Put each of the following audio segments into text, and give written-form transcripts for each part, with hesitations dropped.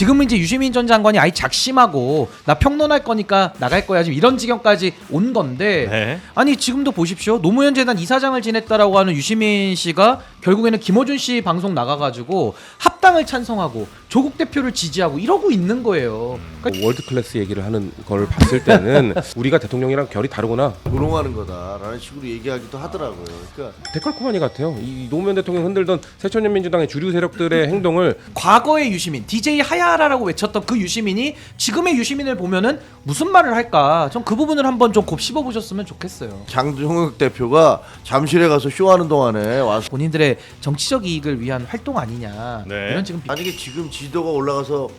지금은 이제 유시민 전 장관이 아예 작심하고 나 평론할 거니까 나갈 거야 지금 이런 지경까지 온 건데 네. 아니 지금도 보십시오. 노무현 재단 이사장을 지냈다라고 하는 유시민 씨가 결국에는 김어준 씨 방송 나가가지고 합당을 찬성하고 조국 대표를 지지하고 이러고 있는 거예요. 그러니까 월드 클래스 얘기를 하는 걸 봤을 때는 우리가 대통령이랑 결이 다르구나. 조롱하는 거다라는 식으로 얘기하기도 하더라고요. 그러니까 데칼코마니 같아요. 이 노무현 대통령 흔들던 새천년민주당의 주류 세력들의 행동을 과거의 유시민, DJ 하야라라고 외쳤던 그 유시민이 지금의 유시민을 보면은 무슨 말을 할까? 전 그 부분을 한번 좀 곱씹어 보셨으면 좋겠어요. 장종혁 대표가 잠실에 가서 쇼하는 동안에 와서 본인들의 정치적 이익을 위한 활동 아니냐 네. 이런 지금 만약에 지금 지지도가 올라가서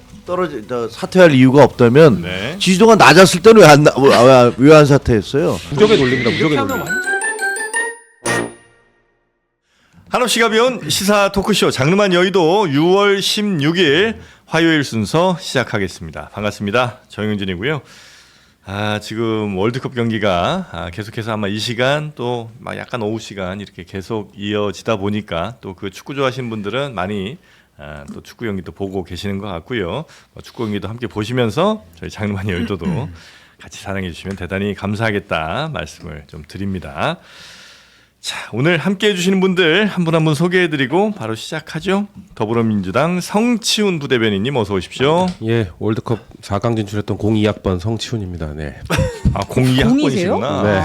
사퇴할 이유가 없다면 네. 지지도가 낮았을 때는 왜 안 사퇴했어요? 무적의 논리입니다. 무적의 이렇게 하면 논리. 완전 한없이가 비온 시사 토크쇼 장르만 여의도 6월 16일 화요일 순서 시작하겠습니다. 반갑습니다. 정영진이고요. 지금 월드컵 경기가 계속해서 아마 이 시간 또 막 약간 오후 시간 이렇게 계속 이어지다 보니까 또 그 축구 좋아하시는 분들은 많이 또 축구 경기도 보고 계시는 것 같고요. 축구 경기도 함께 보시면서 저희 장르만 여의도도 같이 사랑해 주시면 대단히 감사하겠다 말씀을 좀 드립니다. 자, 오늘 함께 해주시는 분들 한 분 한 분 소개해드리고 바로 시작하죠. 더불어민주당 성치훈 부대변인님 어서 오십시오. 예, 월드컵 4강 진출했던 02학번 성치훈입니다. 네. 02학번이시구나. 네.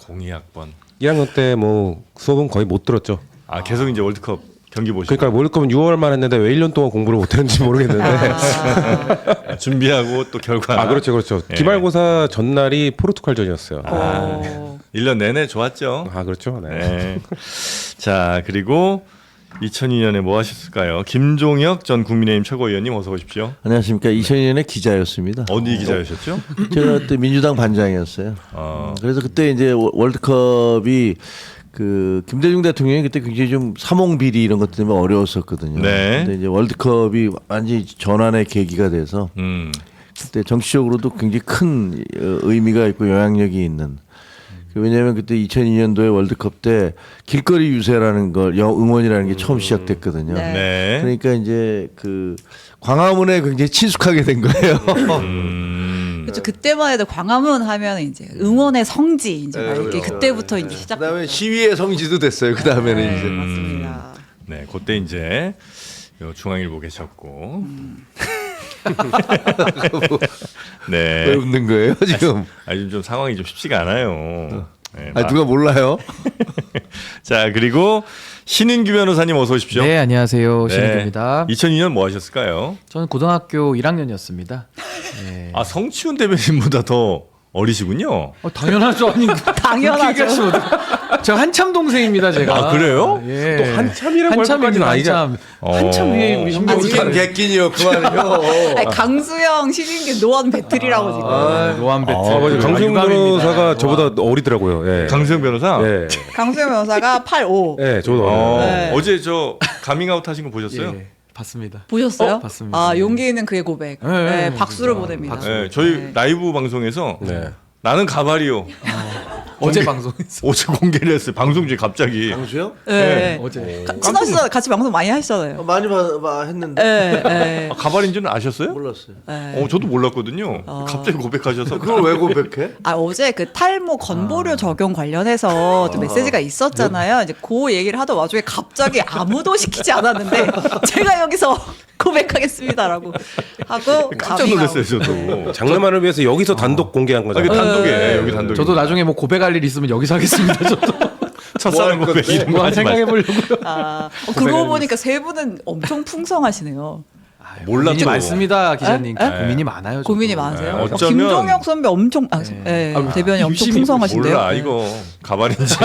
02학번. 1학년 때 뭐 수업은 거의 못 들었죠. 계속 이제 월드컵 경기 보시고. 그러니까 월드컵은 6월만 했는데 왜 1년 동안 공부를 못 했는지 모르겠는데. 준비하고 또 결과. 그렇죠, 그렇죠. 예. 기말고사 전날이 포르투갈전이었어요. 1년 내내 좋았죠. 그렇죠. 네. 네. 자, 그리고 2002년에 뭐 하셨을까요? 김종혁 전 국민의힘 최고위원님 어서 오십시오. 안녕하십니까. 2002년에 기자였습니다. 어디 기자이셨죠? 제가 그때 민주당 반장이었어요. 그래서 그때 이제 월드컵이 그 김대중 대통령이 그때 굉장히 좀 사몽 비리 이런 것 때문에 어려웠었거든요. 네. 근데 이제 월드컵이 완전히 전환의 계기가 돼서 그때 정치적으로도 굉장히 큰 의미가 있고 영향력이 있는. 왜냐하면 그때 2002년도에 월드컵 때 길거리 유세라는 걸 응원이라는 게 처음 시작됐거든요. 네. 네. 그러니까 이제 그 광화문에 굉장히 친숙하게 된 거예요. 그렇죠. 그때만 해도 광화문 하면 이제 응원의 성지 이제 막 이렇게 그렇죠. 그때부터 이제 시작. 그다음에 시위의 성지도 됐어요. 그다음에는 이제 맞습니다. 네, 그때 이제 요 중앙일보 계셨고. 네. 왜 웃는 거예요 지금? 요즘 좀 상황이 좀 쉽지가 않아요. 네, 누가 몰라요? 자, 그리고 신인규 변호사님 어서 오십시오. 네 안녕하세요 네. 신인규입니다. 2002년 뭐 하셨을까요? 저는 고등학교 1학년이었습니다. 네. 성치훈 대변인보다 더 어리시군요. 당연하죠. 아니 당연하죠. 제가 한참 동생입니다. 제가. 그래요? 예. 또 한참이라고 할 것까지는 아니잖아. 한참 위에 우리 형님. 지금 객긴이요 그만요. 아니, 강수영 신인규 노원 배틀이라고 지금. 노안 배틀. 맞아요. 강수영 유감입니다. 변호사가 저보다 어리더라고요. 예. 강수영 변호사? 예. 강수영 변호사가 85. 예, 저도 어려요. 네. 어제 저 가밍아웃 하신 거 보셨어요? 예, 봤습니다. 보셨어요? 봤습니다. 용기 있는 그의 고백. 네, 네, 박수를 보냅니다. 네, 저희 라이브 방송에서 네. 나는 가발이요. 어제 방송에서. 어제 공개를 했어요. 방송 중에 갑자기. 강수요? 네. 어제. 친하시잖아요. 같이 방송 많이 하시잖아요. 많이 했는데 네, 네. 가발인 줄은 아셨어요? 몰랐어요. 저도 몰랐거든요. 갑자기 고백하셔서. 그걸 왜 고백해? 어제 그 탈모 건보료 적용 관련해서 또 메시지가 있었잖아요. 이제 그 얘기를 하던 와중에 갑자기 아무도 시키지 않았는데 제가 여기서 고백하겠습니다라고 하고 깜짝 놀랐어요, 저도. 장르만을 위해서 여기서 단독 공개한 이게 거잖아요. 단독에 여기 단독에. 저도 나중에 뭐 고백할 일 있으면 여기서 하겠습니다. 저도. 첫사랑 고백 이런 거 뭐 하지 생각해 마시고. 보려고요. 그러고 보니까 세 분은 엄청 풍성하시네요. 몰랐죠. 고민이 많습니다, 기자님. 에? 고민이 많아요. 저도. 고민이 많으세요. 네, 어쩌면- 김종혁 선배 엄청 대변이 엄청 유심히 풍성하신데요. 몰라 이거 가발인지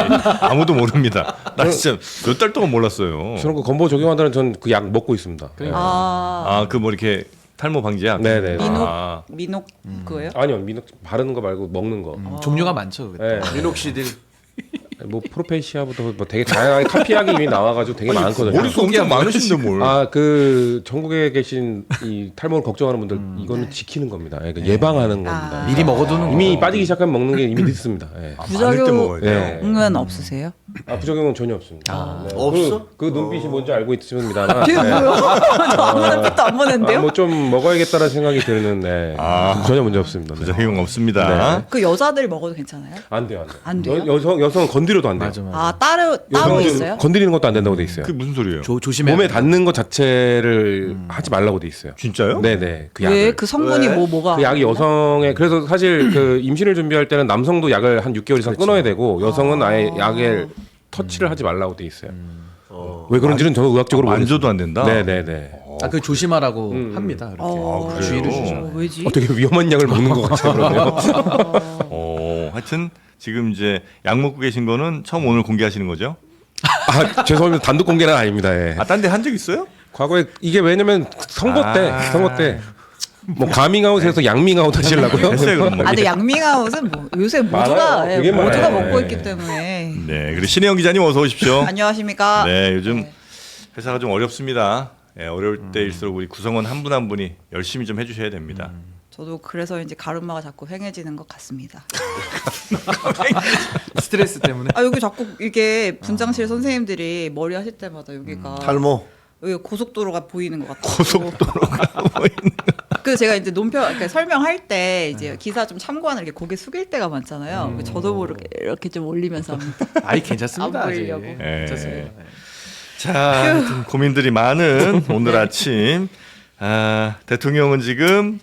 아무도 모릅니다. 나 진짜 몇 달 동안 몰랐어요. 저는 그 건보 적용한다는 전 그 약 먹고 있습니다. 그 뭐 이렇게 탈모 방지약. 네네. 민옥 그거예요? 아니요, 민옥 바르는 거 말고 먹는 거. 종류가 많죠. 그때. 예. 미녹시딜. 뭐 프로페시아부터 뭐 되게 다양하게 카피약이 이미 나와가지고 되게 많거든요. 머릿속 엄청 많으신데 뭘. 그 전국에 계신 이 탈모를 걱정하는 분들 이거는 지키는 겁니다. 그러니까 예방하는 겁니다. 미리 먹어두는 이미 거. 빠지기 시작하면 먹는 게 이미 늦습니다. 예. 많을 때 먹어야 돼요. 예. 은 없으세요? 부작용은 전혀 없습니다. 네. 없어? 그 눈빛이 뭔지 알고 있습니다만. 이게 뭐요? 저 아무런 뜻도 안 보는데요? 뭐 좀 먹어야겠다는 생각이 드는. 네. 전혀 문제 없습니다. 네. 부작용 없습니다. 그 여자들 먹어도 괜찮아요? 안 돼요, 안 돼요. 안 돼요? 여성은 건드려도 안 돼요. 맞아. 아 따로 여성은 있어요? 건드리는 것도 안 된다고 돼 있어요. 그게 무슨 소리예요? 조심해. 몸에 닿는 것 자체를 하지 말라고 돼 있어요. 진짜요? 네네. 그 왜? 약을. 그 성분이 왜? 뭐가? 그 약이 여성의 그래서 사실 그 임신을 준비할 때는 남성도 약을 한 6개월 이상 끊어야 되고 여성은 아예 약을 터치를 하지 말라고 돼 있어요. 왜 그런지는 저는 의학적으로 만져도 안 된다. 네네네. 그 조심하라고 합니다. 이렇게 그래요? 주의를 주죠. 왜지? 어떻게 위험한 약을 먹는 것 같아요. 그러면. 하여튼 지금 이제 약 먹고 계신 거는 처음 오늘 공개하시는 거죠? 아 죄송합니다. 단독 공개는 아닙니다. 예. 딴 데 한 적 있어요? 과거에 이게 왜냐면 선거 때 뭐 가밍아웃에서 양밍아웃 하시려고요? 했어요 그럼 뭐. 아, 근데 양밍아웃은 뭐 요새 많아요. 모두가 되게 모두가 많아요. 먹고 네. 있기 때문에. 네, 그리고 신혜영 기자님 어서 오십시오. 안녕하십니까? 네, 요즘 회사가 좀 어렵습니다. 어려울 때일수록 우리 구성원 한 분 한 분이 열심히 좀 해주셔야 됩니다. 저도 그래서 이제 가르마가 자꾸 횡해지는 것 같습니다. 스트레스 때문에. 아 여기 자꾸 이게 분장실 선생님들이 머리 하실 때마다 여기가 탈모. 여기 고속도로가 보이는 것 같아요. 고속도로가 보이는. 그 제가 이제 논평 그러니까 설명할 때 이제 기사 좀 참고하는 이렇게 고개 숙일 때가 많잖아요. 저도 모르게 이렇게 좀 올리면서 합니다. 아이 괜찮습니다. 안 아직. 보이려고. 괜찮습니다. 네. 자, 하여튼 고민들이 많은 오늘 아침. 대통령은 지금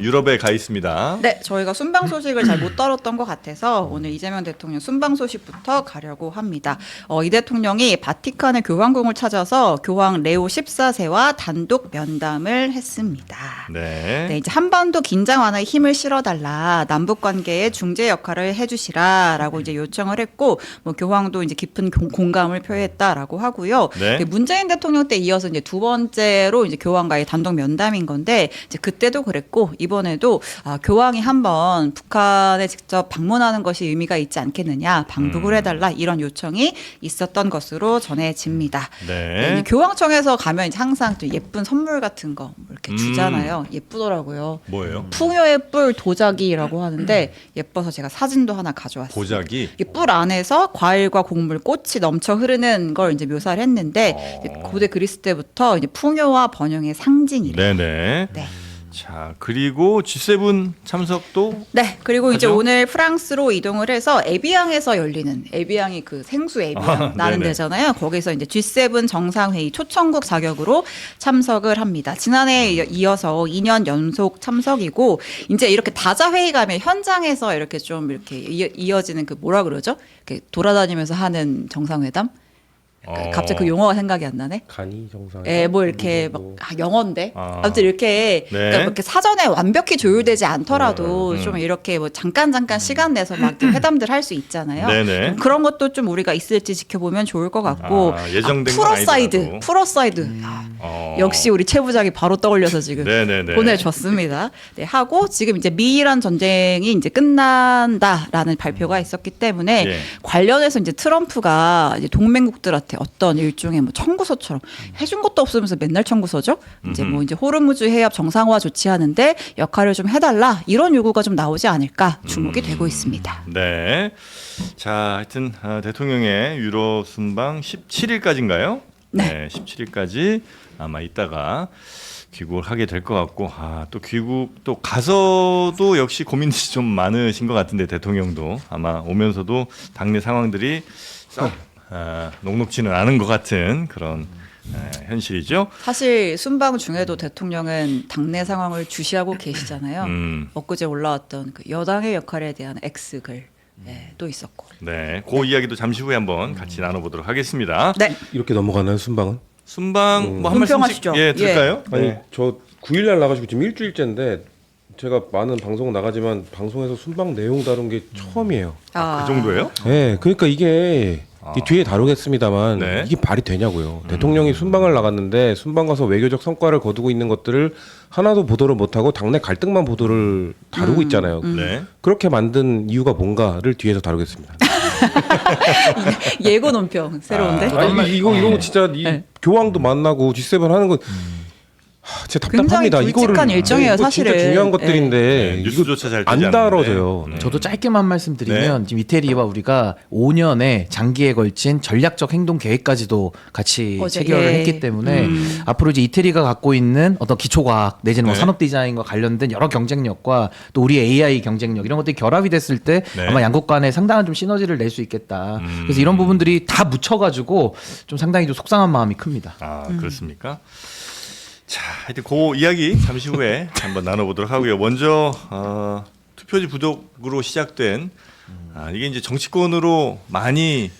유럽에 가 있습니다. 네, 저희가 순방 소식을 잘 못 다뤘던 것 같아서 오늘 이재명 대통령 순방 소식부터 가려고 합니다. 이 대통령이 바티칸의 교황궁을 찾아서 교황 레오 14세와 단독 면담을 했습니다. 네. 네, 이제 한반도 긴장 완화에 힘을 실어달라, 남북 관계의 중재 역할을 해주시라라고 이제 요청을 했고, 뭐 교황도 이제 깊은 공감을 표했다라고 하고요. 네. 문재인 대통령 때 이어서 이제 두 번째로 이제 교황과의 단독 면담인 건데, 이제 그때도 그랬고 이번에도 교황이 한번 북한에 직접 방문하는 것이 의미가 있지 않겠느냐, 방북을 해달라 이런 요청이 있었던 것으로 전해집니다. 네. 이제 교황청에서 가면 이제 항상 좀 예쁜 선물 같은 거 이렇게 주잖아요. 예쁘더라고요. 뭐예요? 풍요의 뿔 도자기라고 하는데 예뻐서 제가 사진도 하나 가져왔어요. 보자기. 이 뿔 안에서 과일과 곡물, 꽃이 넘쳐 흐르는 걸 이제 묘사를 했는데 이제 고대 그리스 때부터 이제 풍요와 번영의 상징이래요. 네네. 네. 자, 그리고 G7 참석도 네, 그리고 이제 하죠? 오늘 프랑스로 이동을 해서 에비앙에서 열리는, 에비앙이 그 생수 에비앙 나는 네네. 데잖아요. 거기서 이제 G7 정상회의 초청국 자격으로 참석을 합니다. 지난해에 이어서 2년 연속 참석이고, 이제 이렇게 다자회의 가면 현장에서 이렇게 좀 이렇게 이어지는 그 뭐라 그러죠? 이렇게 돌아다니면서 하는 정상회담? 갑자기 그 용어가 생각이 안 나네. 간이 정상. 예, 뭐 이렇게 막 영어인데 아무튼 이렇게 네. 그러니까 뭐 이렇게 사전에 완벽히 조율되지 않더라도 좀 이렇게 뭐 잠깐 시간 내서 막 이렇게 회담들 할 수 있잖아요. 네네. 그런 것도 좀 우리가 있을지 지켜보면 좋을 것 같고 예정된 건 아니더라도. 프로사이드 역시 우리 최 부장이 바로 떠올려서 지금 네네네. 보내줬습니다. 네, 하고 지금 이제 미이란 전쟁이 이제 끝난다라는 발표가 있었기 때문에 예. 관련해서 이제 트럼프가 이제 동맹국들한테 어떤 일종의 뭐 청구서처럼 해준 것도 없으면서 맨날 청구서죠. 이제 뭐 이제 호르무즈 해협 정상화 조치하는데 역할을 좀 해달라 이런 요구가 좀 나오지 않을까 주목이 되고 있습니다. 네. 자, 하여튼 대통령의 유럽 순방 17일까지인가요? 네. 17일까지 아마 이따가 귀국을 하게 될 것 같고, 또 귀국 또 가서도 역시 고민이 좀 많으신 것 같은데 대통령도 아마 오면서도 당내 상황들이 썩 녹록지는 않은 것 같은 그런 현실이죠. 사실 순방 중에도 대통령은 당내 상황을 주시하고 계시잖아요. 엊그제 올라왔던 그 여당의 역할에 대한 X글 또 있었고. 네, 그 이야기도 잠시 후에 한번 같이 나눠보도록 하겠습니다. 네. 이렇게 넘어가나요 순방은? 순방 뭐 한 말씀씩 논평하시죠. 들을까요? 아니 네. 저 9일날 나가지고 지금 일주일째인데 제가 많은 방송 나가지만 방송에서 순방 내용 다룬 게 처음이에요. 그 정도예요? 네, 그러니까 이게 이 뒤에 다루겠습니다만 네. 이게 말이 되냐고요. 대통령이 순방을 나갔는데 순방 가서 외교적 성과를 거두고 있는 것들을 하나도 보도를 못하고 당내 갈등만 보도를 다루고 있잖아요. 네. 그렇게 만든 이유가 뭔가를 뒤에서 다루겠습니다. 예고 논평 새로운데. 아니 이거 진짜 이 교황도 만나고 G7 하는 거 진짜 굉장히 답답합니다. 굵직한 일정이에요, 이거 사실은. 진짜 중요한 것들인데 네, 뉴스조차 잘 안 되지 다뤄져요. 않는데. 저도 짧게만 말씀드리면 네. 지금 이태리와 우리가 5년의 장기에 걸친 전략적 행동 계획까지도 같이 어제, 체결을 예. 했기 때문에 앞으로 이제 이태리가 갖고 있는 어떤 기초과학 내지는 뭐 네. 산업 디자인과 관련된 여러 경쟁력과 또 우리의 AI 경쟁력 이런 것들이 결합이 됐을 때 네. 아마 양국 간에 상당한 좀 시너지를 낼 수 있겠다. 그래서 이런 부분들이 다 묻혀가지고 좀 상당히 좀 속상한 마음이 큽니다. 아 그렇습니까? 자, 하여튼 그 이야기 잠시 후에 한번 나눠보도록 하고요. 먼저 투표지 부족으로 시작된 이게 이제 정치권으로 많이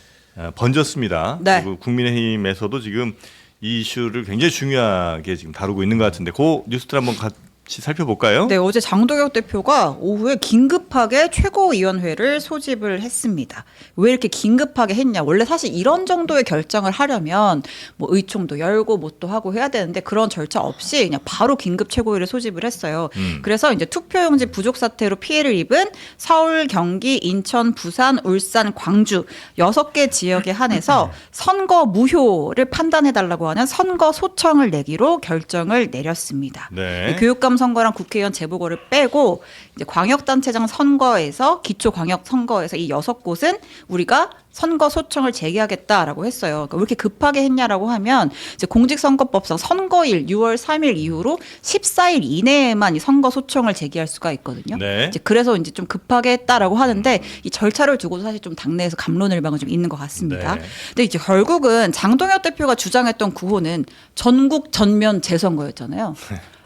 번졌습니다. 네. 그리고 국민의힘에서도 지금 이 이슈를 굉장히 중요하게 지금 다루고 있는 것 같은데 그 뉴스들 한번 같이 살펴볼까요? 네, 어제 장도혁 대표가 오후에 긴급하게 최고위원회를 소집을 했습니다. 왜 이렇게 긴급하게 했냐? 원래 사실 이런 정도의 결정을 하려면 뭐 의총도 열고 뭣도 하고 해야 되는데 그런 절차 없이 그냥 바로 긴급 최고위를 소집을 했어요. 그래서 이제 투표용지 부족 사태로 피해를 입은 서울, 경기, 인천, 부산, 울산, 광주 6개 지역에 한해서 선거 무효를 판단해달라고 하는 선거 소청을 내기로 결정을 내렸습니다. 네. 교육감 선거랑 국회의원 재보궐을 빼고 이제 광역단체장 선거에서 기초광역 선거에서 이 6곳은 우리가 선거 소청을 제기하겠다라고 했어요. 그러니까 왜 이렇게 급하게 했냐라고 하면 이제 공직선거법상 선거일 6월 3일 이후로 14일 이내에만 이 선거 소청을 제기할 수가 있거든요. 네. 이제 그래서 이제 좀 급하게 했다라고 하는데 이 절차를 두고도 사실 좀 당내에서 갑론을박은 좀 있는 것 같습니다. 네. 근데 이제 결국은 장동혁 대표가 주장했던 구호는 전국 전면 재선거였잖아요.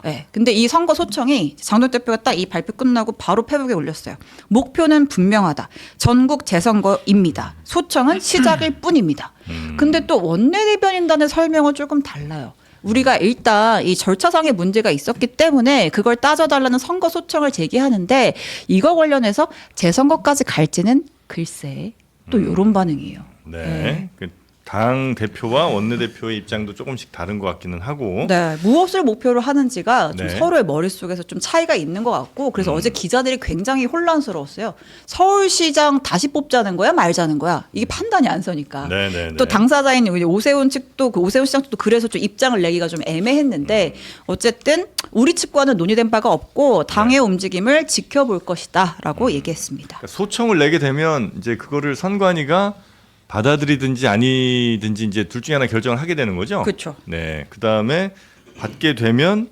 네. 근데 이 선거 소청이 장동혁 대표가 딱 이 발표 끝나고 바로 페북에 올렸어요. 목표는 분명하다. 전국 재선거입니다. 소청은 시작일 뿐입니다. 근데 또 원내대변인단의 설명은 조금 달라요. 우리가 일단 이 절차상의 문제가 있었기 때문에 그걸 따져달라는 선거 소청을 제기하는데 이거 관련해서 재선거까지 갈지는 글쎄 또 이런 반응이에요. 네. 그 당 대표와 원내대표의 입장도 조금씩 다른 것 같기는 하고. 네, 무엇을 목표로 하는지가 좀 네. 서로의 머릿속에서 좀 차이가 있는 것 같고 그래서 어제 기자들이 굉장히 혼란스러웠어요. 서울시장 다시 뽑자는 거야 말자는 거야 이게 판단이 안 서니까. 네. 또 당사자인 오세훈 측도 그 오세훈 시장 측도 그래서 좀 입장을 내기가 좀 애매했는데 어쨌든 우리 측과는 논의된 바가 없고 당의 움직임을 지켜볼 것이다라고 얘기했습니다. 그러니까 소청을 내게 되면 이제 그거를 선관위가 받아들이든지 아니든지 이제 둘 중에 하나 결정을 하게 되는 거죠. 그렇죠. 네. 그다음에 받게 되면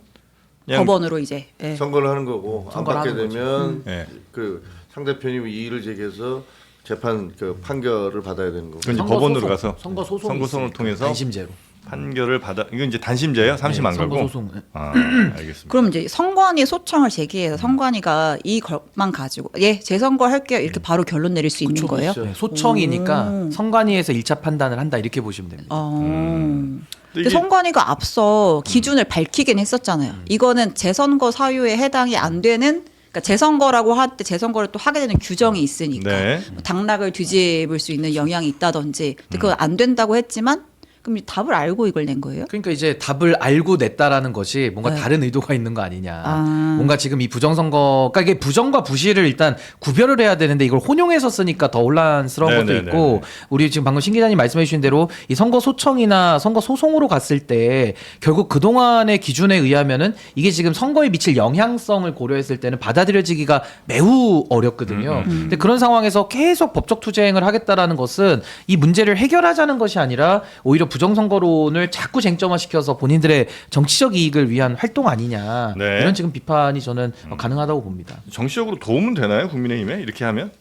그냥 법원으로 이제. 예. 선거를 하는 거고 안 선거를 받게 하는 되면 네. 그 상대편이 이의를 제기해서 재판 그 판결을 받아야 되는 거고. 그건 이제 선거 법원으로 소송, 가서 선거 소송이 선거소송을 있으니까, 통해서 단심제로. 판결을 받아 이건 이제 단심제예요. 삼심 안 선거 가고. 소송. 네. 아, 알겠습니다. 그럼 이제 선관위 소청을 제기해서 선관위가 이것만 가지고 재선거 할게요 이렇게 바로 결론 내릴 수 있는 거예요? 네, 소청이니까 선관위에서 1차 판단을 한다 이렇게 보시면 됩니다. 근데 이게- 선관위가 앞서 기준을 밝히긴 했었잖아요. 이거는 재선거 사유에 해당이 안 되는 그러니까 재선거라고 할 때 재선거를 또 하게 되는 규정이 있으니까 네. 뭐 당락을 뒤집을 수 있는 영향이 있다든지 근데 그건 안 된다고 했지만 그럼 이 답을 알고 이걸 낸 거예요? 그러니까 이제 답을 알고 냈다라는 것이 뭔가 네. 다른 의도가 있는 거 아니냐. 아. 뭔가 지금 이 부정선거, 그러니까 이게 부정과 부실을 일단 구별을 해야 되는데 이걸 혼용해서 쓰니까 더 혼란스러운 것도 네네네네. 있고 우리 지금 방금 신 기자님 말씀해 주신 대로 이 선거 소청이나 선거 소송으로 갔을 때 결국 그동안의 기준에 의하면은 이게 지금 선거에 미칠 영향성을 고려했을 때는 받아들여지기가 매우 어렵거든요. 근데 그런 상황에서 계속 법적 투쟁을 하겠다라는 것은 이 문제를 해결하자는 것이 아니라 오히려 부정선거론을 자꾸 쟁점화시켜서 본인들의 정치적 이익을 위한 활동 아니냐. 네. 이런 지금 비판이 저는 가능하다고 봅니다. 정치적으로 도움은 되나요? 국민의힘에 이렇게 하면?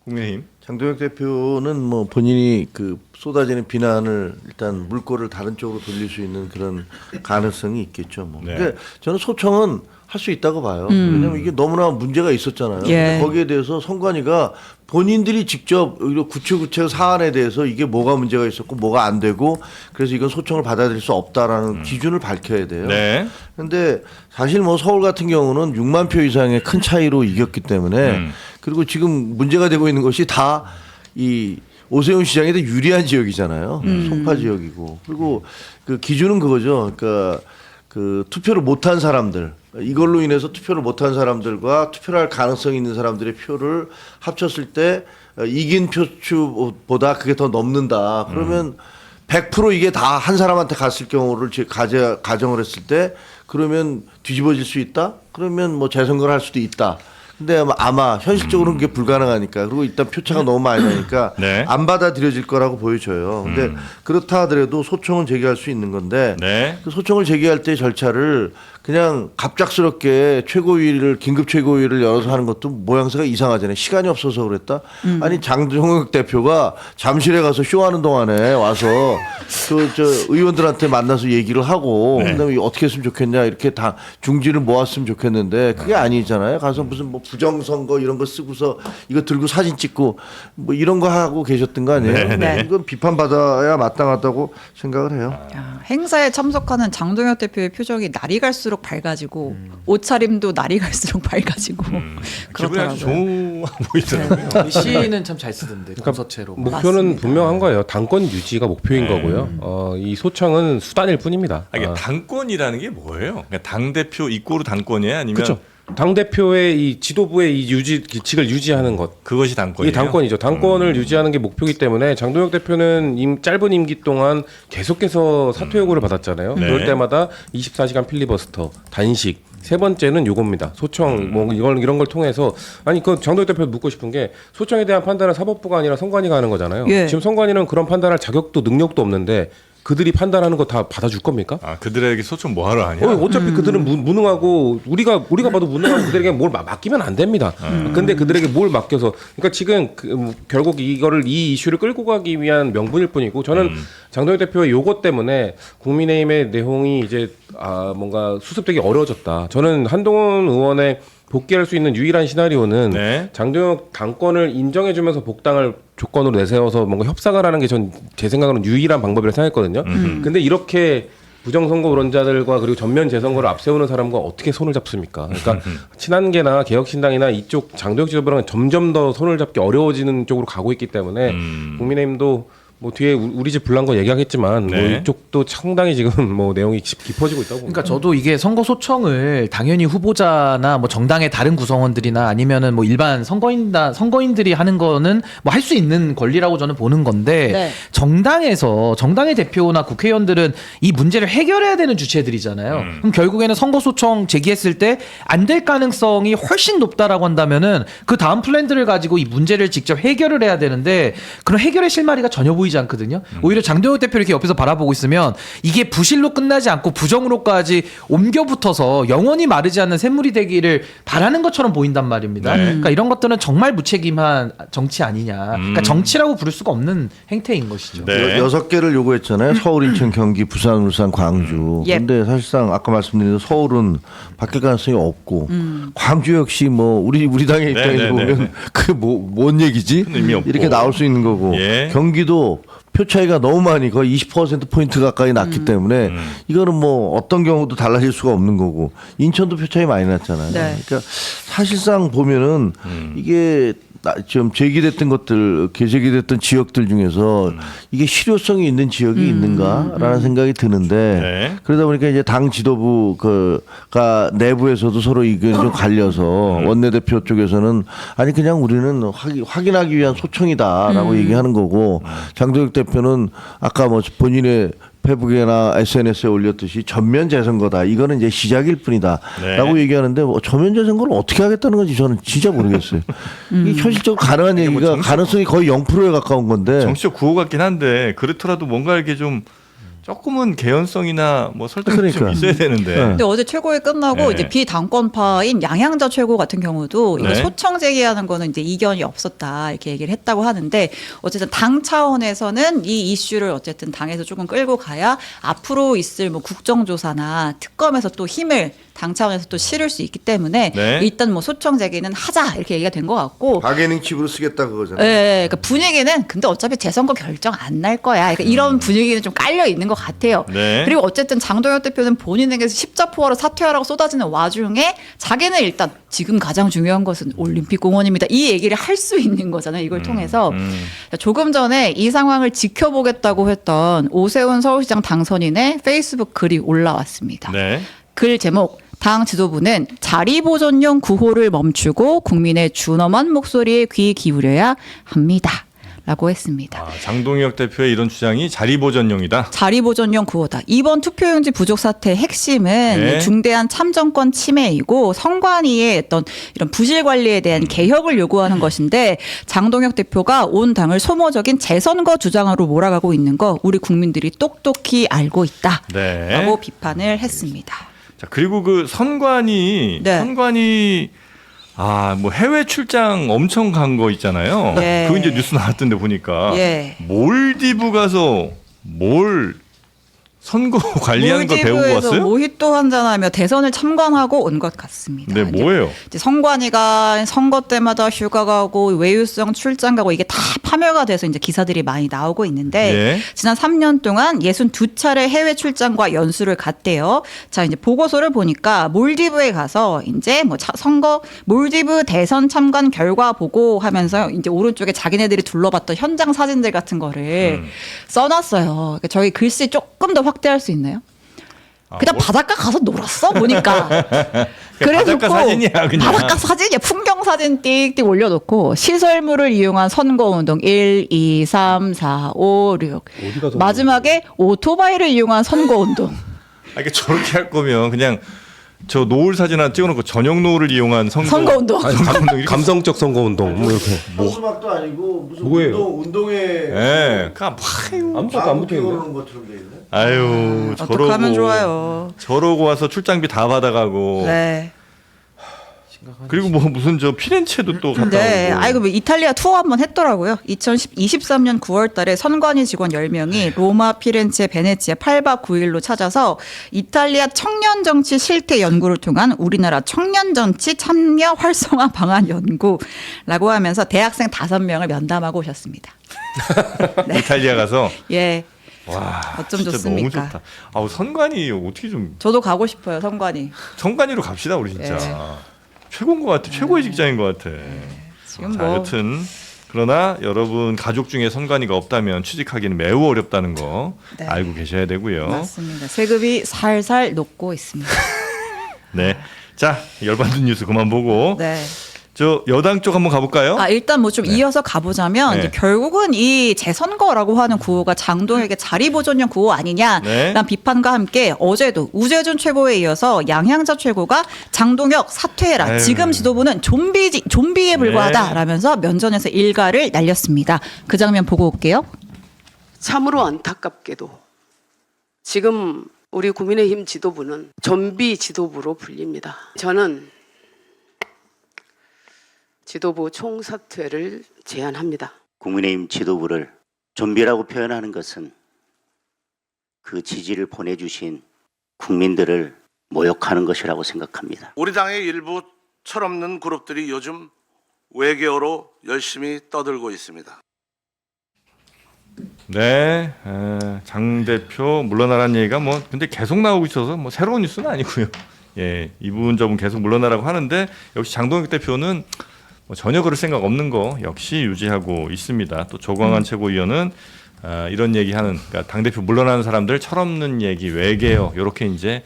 국민의힘. 장동혁 대표는 뭐 본인이 그 쏟아지는 비난을 일단 물꼬를 다른 쪽으로 돌릴 수 있는 그런 가능성이 있겠죠. 뭐. 네. 근데 저는 소청은 할 수 있다고 봐요. 왜냐하면 이게 너무나 문제가 있었잖아요. 예. 근데 거기에 대해서 선관위가 본인들이 직접 구체구체 사안에 대해서 이게 뭐가 문제가 있었고 뭐가 안 되고 그래서 이건 소청을 받아들일 수 없다라는 기준을 밝혀야 돼요. 네. 근데 사실 뭐 서울 같은 경우는 6만 표 이상의 큰 차이로 이겼기 때문에 그리고 지금 문제가 되고 있는 것이 다 이 오세훈 시장에 더 유리한 지역이잖아요. 송파 지역이고 그리고 그 기준은 그거죠. 그러니까 그 투표를 못한 사람들 이걸로 인해서 투표를 못한 사람들과 투표를 할 가능성이 있는 사람들의 표를 합쳤을 때 이긴 표수보다 그게 더 넘는다. 그러면 100% 이게 다 한 사람한테 갔을 경우를 가정을 했을 때 그러면 뒤집어질 수 있다? 그러면 뭐 재선거를 할 수도 있다. 근데 아마 현실적으로는 그게 불가능하니까 그리고 일단 표차가 너무 많이 나니까 네. 안 받아들여질 거라고 보여져요. 근데 그렇다 하더라도 소청은 제기할 수 있는 건데 네. 그 소청을 제기할 때 절차를 그냥 갑작스럽게 최고위를 긴급 최고위를 열어서 하는 것도 모양새가 이상하잖아요. 시간이 없어서 그랬다. 아니 장동혁 대표가 잠실에 가서 쇼하는 동안에 와서 저 의원들한테 만나서 얘기를 하고 그다음에 어떻게 했으면 좋겠냐 이렇게 다 중지를 모았으면 좋겠는데 그게 아니잖아요. 가서 무슨 뭐 부정선거 이런 거 쓰고서 이거 들고 사진 찍고 뭐 이런 거 하고 계셨던 거 아니에요? 네. 이건 비판받아야 마땅하다고 생각을 해요. 야, 행사에 참석하는 장동혁 대표의 표정이 날이 갈수록 밝아지고 옷차림도 날이 갈수록 밝아지고 기분이 아주 그렇더라고요. 좋아 보이더라고요. 시는 참 잘 쓰던데 검서체로. 목표는 맞습니다. 분명한 거예요. 당권 유지가 목표인 거고요. 이 소청은 수단일 뿐입니다. 아, 이게 당권이라는 게 뭐예요? 그러니까 당 대표 이꼬르 당권이에요? 아니면 그렇죠. 당 대표의 이 지도부의 이 기칙을 유지하는 것. 그것이 당권이에요? 이게 당권이죠. 당권을 유지하는 게 목표이기 때문에 장동혁 대표는 짧은 임기 동안 계속해서 사퇴 요구를 받았잖아요. 네. 그럴 때마다 24시간 필리버스터, 단식. 세 번째는 요겁니다. 소청 뭐 이런 걸 통해서 아니 그 장동혁 대표 묻고 싶은 게 소청에 대한 판단은 사법부가 아니라 선관위가 하는 거잖아요. 예. 지금 선관위는 그런 판단할 자격도 능력도 없는데 그들이 판단하는 거 다 받아줄 겁니까? 아, 그들에게 소청 뭐하러 하냐? 어차피 그들은 무능하고 우리가 봐도 무능하고 그들에게 뭘 맡기면 안 됩니다. 근데 그들에게 뭘 맡겨서 그러니까 지금 결국 이 이슈를 끌고 가기 위한 명분일 뿐이고 저는 장동혁 대표의 요거 때문에 국민의힘의 내용이 이제 뭔가 수습되기 어려워졌다. 저는 한동훈 의원의 복귀할 수 있는 유일한 시나리오는 네. 장동혁 당권을 인정해주면서 복당을 조건으로 내세워서 뭔가 협상을 하는 게 제 생각으로는 유일한 방법이라 생각했거든요. 근데 이렇게 부정선거 우론자들과 그리고 전면 재선거를 앞세우는 사람과 어떻게 손을 잡습니까? 그러니까 친한계나 개혁신당이나 이쪽 장동혁 지도부랑 점점 더 손을 잡기 어려워지는 쪽으로 가고 있기 때문에 국민의힘도 뭐 뒤에 우리 집 불난 거 얘기하겠지만 네. 뭐 이쪽도 상당히 지금 뭐 내용이 깊어지고 있다고 봅니다. 그러니까 저도 이게 선거 소청을 당연히 후보자나 뭐 정당의 다른 구성원들이나 아니면은 뭐 일반 선거인들이 하는 거는 뭐 할 수 있는 권리라고 저는 보는 건데 네. 정당의 대표나 국회의원들은 이 문제를 해결해야 되는 주체들이잖아요. 그럼 결국에는 선거 소청 제기했을 때 안 될 가능성이 훨씬 높다라고 한다면은 그 다음 플랜들을 가지고 이 문제를 직접 해결을 해야 되는데 그런 해결의 실마리가 전혀 보이지 않거든요. 오히려 장동혁 대표 이렇게 옆에서 바라보고 있으면 이게 부실로 끝나지 않고 부정으로까지 옮겨 붙어서 영원히 마르지 않는 샘물이 되기를 바라는 것처럼 보인단 말입니다. 네. 그러니까 이런 것들은 정말 무책임한 정치 아니냐. 그러니까 정치라고 부를 수가 없는 행태인 것이죠. 네. 6개를 요구했잖아요. 서울, 인천, 경기, 부산, 울산, 광주. 예. 근데 사실상 아까 말씀드린 서울은 바뀔 가능성이 없고 광주 역시 뭐 우리 당의 입장에서 보면 그게 뭔 얘기지? 의미 없고. 이렇게 나올 수 있는 거고. 예. 경기도 표 차이가 너무 많이 거의 20%포인트 가까이 났기 때문에 이거는 뭐 어떤 경우도 달라질 수가 없는 거고 인천도 표 차이 많이 났잖아요. 네. 그러니까 사실상 보면은 이게 좀 제기됐던 것들, 재제기됐던 지역들 중에서 이게 실효성이 있는 지역이 있는가라는 생각이 드는데 네. 그러다 보니까 이제 당 지도부가 내부에서도 서로 이게 좀 갈려서 원내대표 쪽에서는 아니 그냥 우리는 확인하기 위한 소청이다라고 얘기하는 거고 장동혁 대표는 아까 뭐 본인의 페북이나 SNS에 올렸듯이 전면 재선거다. 이거는 이제 시작일 뿐이다. 네. 라고 얘기하는데 뭐 전면 재선거를 어떻게 하겠다는 건지 저는 진짜 모르겠어요. 이게 현실적으로 가능한 뭐 얘기가 가능성이 거의 0%에 가까운 건데. 정치적 구호 같긴 한데 그렇더라도 뭔가 이렇게 좀 조금은 개연성이나 뭐 설득력이 좀 그러니까. 있어야 되는데. 네. 근데 어제 최고회 끝나고 네. 이제 비당권파인 양양자 최고 같은 경우도 이게 네. 소청 제기하는 거는 이제 이견이 없었다 이렇게 얘기를 했다고 하는데 어쨌든 당 차원에서는 이 이슈를 어쨌든 당에서 조금 끌고 가야 앞으로 있을 뭐 국정조사나 특검에서 또 힘을 당 차원에서 또 실을 수 있기 때문에 네. 일단 뭐 소청 제기는 하자 이렇게 얘기가 된 것 같고 바게닝 칩으로 쓰겠다 그거잖아요. 예, 그러니까 분위기는 근데 어차피 재선거 결정 안 날 거야. 그러니까 이런 분위기는 좀 깔려 있는 것 같아요. 네. 그리고 어쨌든 장동혁 대표는 본인에게서 십자포화로 사퇴하라고 쏟아지는 와중에 자기는 일단 지금 가장 중요한 것은 올림픽 공헌입니다. 이 얘기를 할 수 있는 거잖아요. 이걸 통해서 조금 전에 이 상황을 지켜보겠다고 했던 오세훈 서울시장 당선인의 페이스북 글이 올라왔습니다. 네. 글 제목 당 지도부는 자리보존용 구호를 멈추고 국민의 준엄한 목소리에 귀 기울여야 합니다. 라고 했습니다. 아, 장동혁 대표의 이런 주장이 자리보전용이다. 자리보전용 구호다. 이번 투표용지 부족 사태의 핵심은 네. 중대한 참정권 침해이고 선관위의 어떤 이런 부실 관리에 대한 개혁을 요구하는 것인데 장동혁 대표가 온 당을 소모적인 재선거 주장으로 몰아가고 있는 거 우리 국민들이 똑똑히 알고 있다라고 네. 비판을 했습니다. 자, 그리고 그 선관위 뭐 해외 출장 엄청 간 거 있잖아요. 예. 그거 이제 뉴스 나왔던데 보니까 예. 몰디브 가서 뭘 선거 관리하는 거 배우고 몰디브에서 왔어요? 모히또 한잔하며 대선을 참관하고 온 것 같습니다. 네, 뭐예요? 이제 선관위가 선거 때마다 휴가 가고 외유성 출장 가고 이게 다 파멸가 돼서 이제 기사들이 많이 나오고 있는데 예. 지난 3년 동안 62차례 해외 출장과 연수를 갔대요. 자, 이제 보고서를 보니까 몰디브에 가서 이제 뭐 선거 몰디브 대선 참관 결과 보고하면서 이제 오른쪽에 자기네들이 둘러봤던 현장 사진들 같은 거를 써놨어요. 그러니까 저희 글씨 조금 더 확대할 수 있나요? 그냥 바닷가 가서 놀았어 보니까. 바닷가 사진이야, 그냥. 바닷가 사진이야. 풍경 사진 띡띡 올려놓고 시설물을 이용한 선거운동 1, 2, 3, 4, 5, 6. 마지막에 오토바이를 이용한 선거운동. 이게 저렇게 할 거면 그냥 저 노을 사진 하나 찍어놓고 저녁 노을을 이용한 선거운동. 감성적 선거운동 뭐 이렇게 현수막도 아니고 무슨 뭐예요? 운동회 예. 그냥 아무것도 안 붙어 있는데. 오는 것처럼 돼 있네. 아유, 어떡하면 좋아요. 저러고 와서 출장비 다 받아가고. 네. 그리고 뭐 무슨 저 피렌체도 또 갔다 네. 오고. 아이고 뭐 이탈리아 투어 한번 했더라고요. 2023년 9월 달에 선관위 직원 10명이 로마, 피렌체, 베네치아 8박 9일로 찾아서 이탈리아 청년 정치 실태 연구를 통한 우리나라 청년 정치 참여 활성화 방안 연구라고 하면서 대학생 5명을 면담하고 오셨습니다. 네. 이탈리아 가서 예. 와, 어쩜 진짜 좋습니까? 너무 좋다. 아우 선관위 어떻게 좀 저도 가고 싶어요, 선관위. 선관위로 갑시다 우리 진짜. 예. 최고인 것 같아. 최고의 직장인 것 같아. 지금 자, 뭐 여튼 그러나 여러분 가족 중에 선관위가 없다면 취직하기는 매우 어렵다는 거 네. 알고 계셔야 되고요. 맞습니다. 세금이 살살 녹고 있습니다. 네. 자, 열받는 뉴스 그만 보고 네. 저 여당 쪽 한번 가볼까요? 일단 뭐 좀 이어서 가보자면 네. 이제 결국은 이 재선거라고 하는 구호가 장동혁의 자리보존용 구호 아니냐라는 네. 비판과 함께 어제도 우재준 최고에 이어서 양향자 최고가 장동혁 사퇴해라. 아유. 지금 지도부는 좀비에 불과하다라면서 면전에서 일가를 날렸습니다. 그 장면 보고 올게요. 참으로 안타깝게도 지금 우리 국민의힘 지도부는 좀비 지도부로 불립니다. 저는 지도부 총사퇴를 제안합니다. 국민의힘 지도부를 좀비라고 표현하는 것은 그 지지를 보내주신 국민들을 모욕하는 것이라고 생각합니다. 우리 당의 일부 철없는 그룹들이 요즘 외교로 열심히 떠들고 있습니다. 네, 장 대표 물러나라는 얘기가 뭐 근데 계속 나오고 있어서 뭐 새로운 뉴스는 아니고요. 예, 이분 저분 계속 물러나라고 하는데 역시 장동혁 대표는 뭐 전혀 그럴 생각 없는 거 역시 유지하고 있습니다. 또 조광한 최고위원은 이런 얘기하는 그러니까 당 대표 물러나는 사람들 철없는 얘기 외계어 이렇게 이제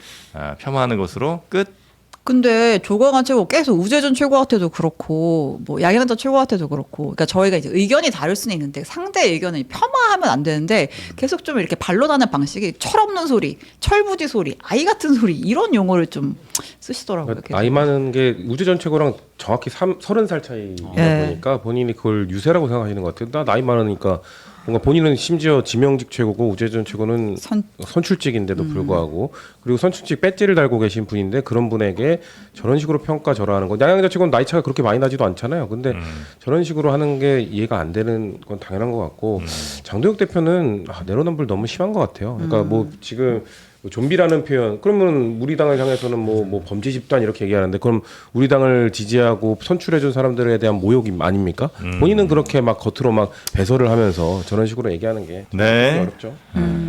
폄하하는 것으로 끝. 근데 조광한 최고 계속 우재준 최고한테도 그렇고 뭐 양양자 최고한테도 그렇고 그러니까 저희가 이제 의견이 다를 수는 있는데 상대 의견을 폄하하면 안 되는데 계속 좀 이렇게 반론하는 방식이 철없는 소리, 철부지 소리, 아이 같은 소리 이런 용어를 좀 쓰시더라고요. 계속. 나이 많은 게 우재전 최고랑 정확히 30살 차이다 예. 보니까 본인이 그걸 유세라고 생각하시는 것 같아요. 나 나이 많으니까 뭔가 본인은 심지어 지명직 최고고 우재전 최고는 선출직인데도 불구하고 그리고 선출직 배지를 달고 계신 분인데 그런 분에게 저런 식으로 평가절하하는 거. 양양자 최고는 나이 차가 그렇게 많이 나지도 않잖아요. 근데 저런 식으로 하는 게 이해가 안 되는 건 당연한 것 같고 장동혁 대표는 내로남불 너무 심한 것 같아요. 그러니까 뭐 지금 좀비라는 표현 그러면 우리 당을 향해서는 뭐 범죄 집단 이렇게 얘기하는데 그럼 우리 당을 지지하고 선출해준 사람들에 대한 모욕이 아닙니까? 본인은 그렇게 막 겉으로 막 배설을 하면서 저런 식으로 얘기하는 게 네. 어렵죠.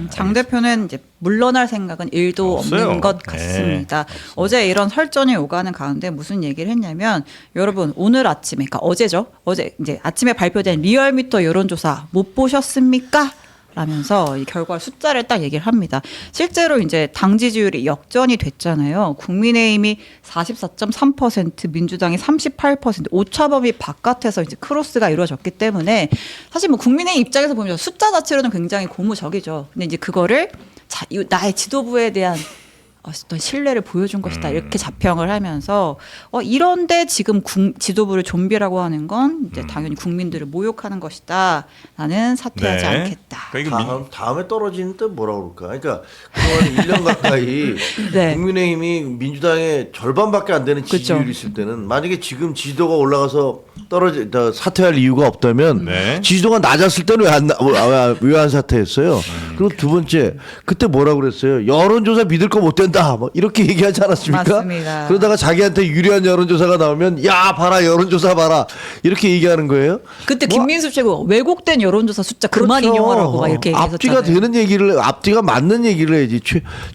장 대표는 이제 물러날 생각은 1도 없어요. 없는 것 네. 같습니다. 어제 이런 설전이 오가는 가운데 무슨 얘기를 했냐면 여러분 오늘 아침에 그러니까 어제죠. 어제 이제 아침에 발표된 리얼미터 여론조사 못 보셨습니까? 라면서 이 결과 숫자를 딱 얘기를 합니다. 실제로 이제 당 지지율이 역전이 됐잖아요. 국민의힘이 44.3%, 민주당이 38%, 오차범위 바깥에서 이제 크로스가 이루어졌기 때문에 사실 뭐 국민의힘 입장에서 보면 숫자 자체로는 굉장히 고무적이죠. 근데 이제 그거를 자, 나의 지도부에 대한 어떤 신뢰를 보여준 것이다 이렇게 자평을 하면서 이런데 지금 지도부를 좀비라고 하는 건 이제 당연히 국민들을 모욕하는 것이다. 나는 사퇴하지 네. 않겠다. 그러니까 이거 다음에 떨어지는 때 뭐라고 그럴까? 그러니까 그동안 1년 가까이 네. 국민의힘이 민주당의 절반밖에 안 되는 지지율이 그쵸. 있을 때는 만약에 지금 지지도가 올라가서 사퇴할 이유가 없다면 네. 지지도가 낮았을 때는 왜 안 사퇴했어요? 그리고 두 번째 그때 뭐라고 그랬어요? 여론조사 믿을 거 못 된다. 뭐 이렇게 얘기하지 않았습니까? 맞습니다. 그러다가 자기한테 유리한 여론조사가 나오면 야 봐라 여론조사 봐라 이렇게 얘기하는 거예요. 그때 김민수 최고 왜곡된 여론조사 숫자 그만 그렇죠. 인용하라고 막 이렇게 얘기했었잖아요. 앞뒤가 되는 얘기를 앞뒤가 맞는 얘기를 해야지.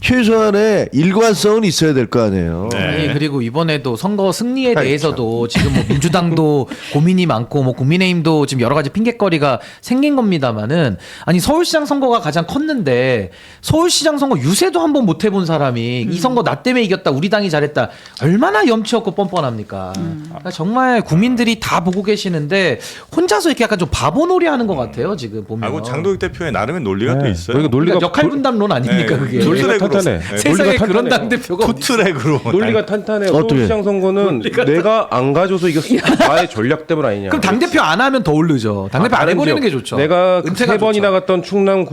최소한의 일관성은 있어야 될 거 아니에요. 네. 아니, 그리고 이번에도 선거 승리에 대해서도 지금 뭐 민주당도 고민이 많고 뭐 국민의힘도 지금 여러 가지 핑계거리가 생긴 겁니다만은 아니 서울시장 선거가 가장 컸는데 서울시장 선거 유세도 한번 못 해본 사람이 이 선거 나 때문에 이겼다 우리 당이 잘했다 얼마나 염치 없고 뻔뻔합니까? 그러니까 정말 국민들이 다 보고 계시는데 혼자서 이렇게 약간 좀 바보놀이 하는 것 같아요 지금 보면. 하고 장도익 대표의 나름의 논리가 또 있어요. 그러니까 논리가 그러니까 역할 분담론 아닙니까 네. 그게? 논리가 투트랙으로. 탄탄해. 네. 세상에 논리가 그런 탄탄해요. 당 대표가 투트랙으로. 논리가 탄탄해. 어떻게? 서울시장 선거는 내가 안 가줘서 이겼어. 나의 전략 때문 아니냐. 그럼 당 대표 안 하면 더 오르죠. 당 대표 안 해버리는 게 좋죠. 내가 은퇴가 세 번이나 좋죠. 갔던 충남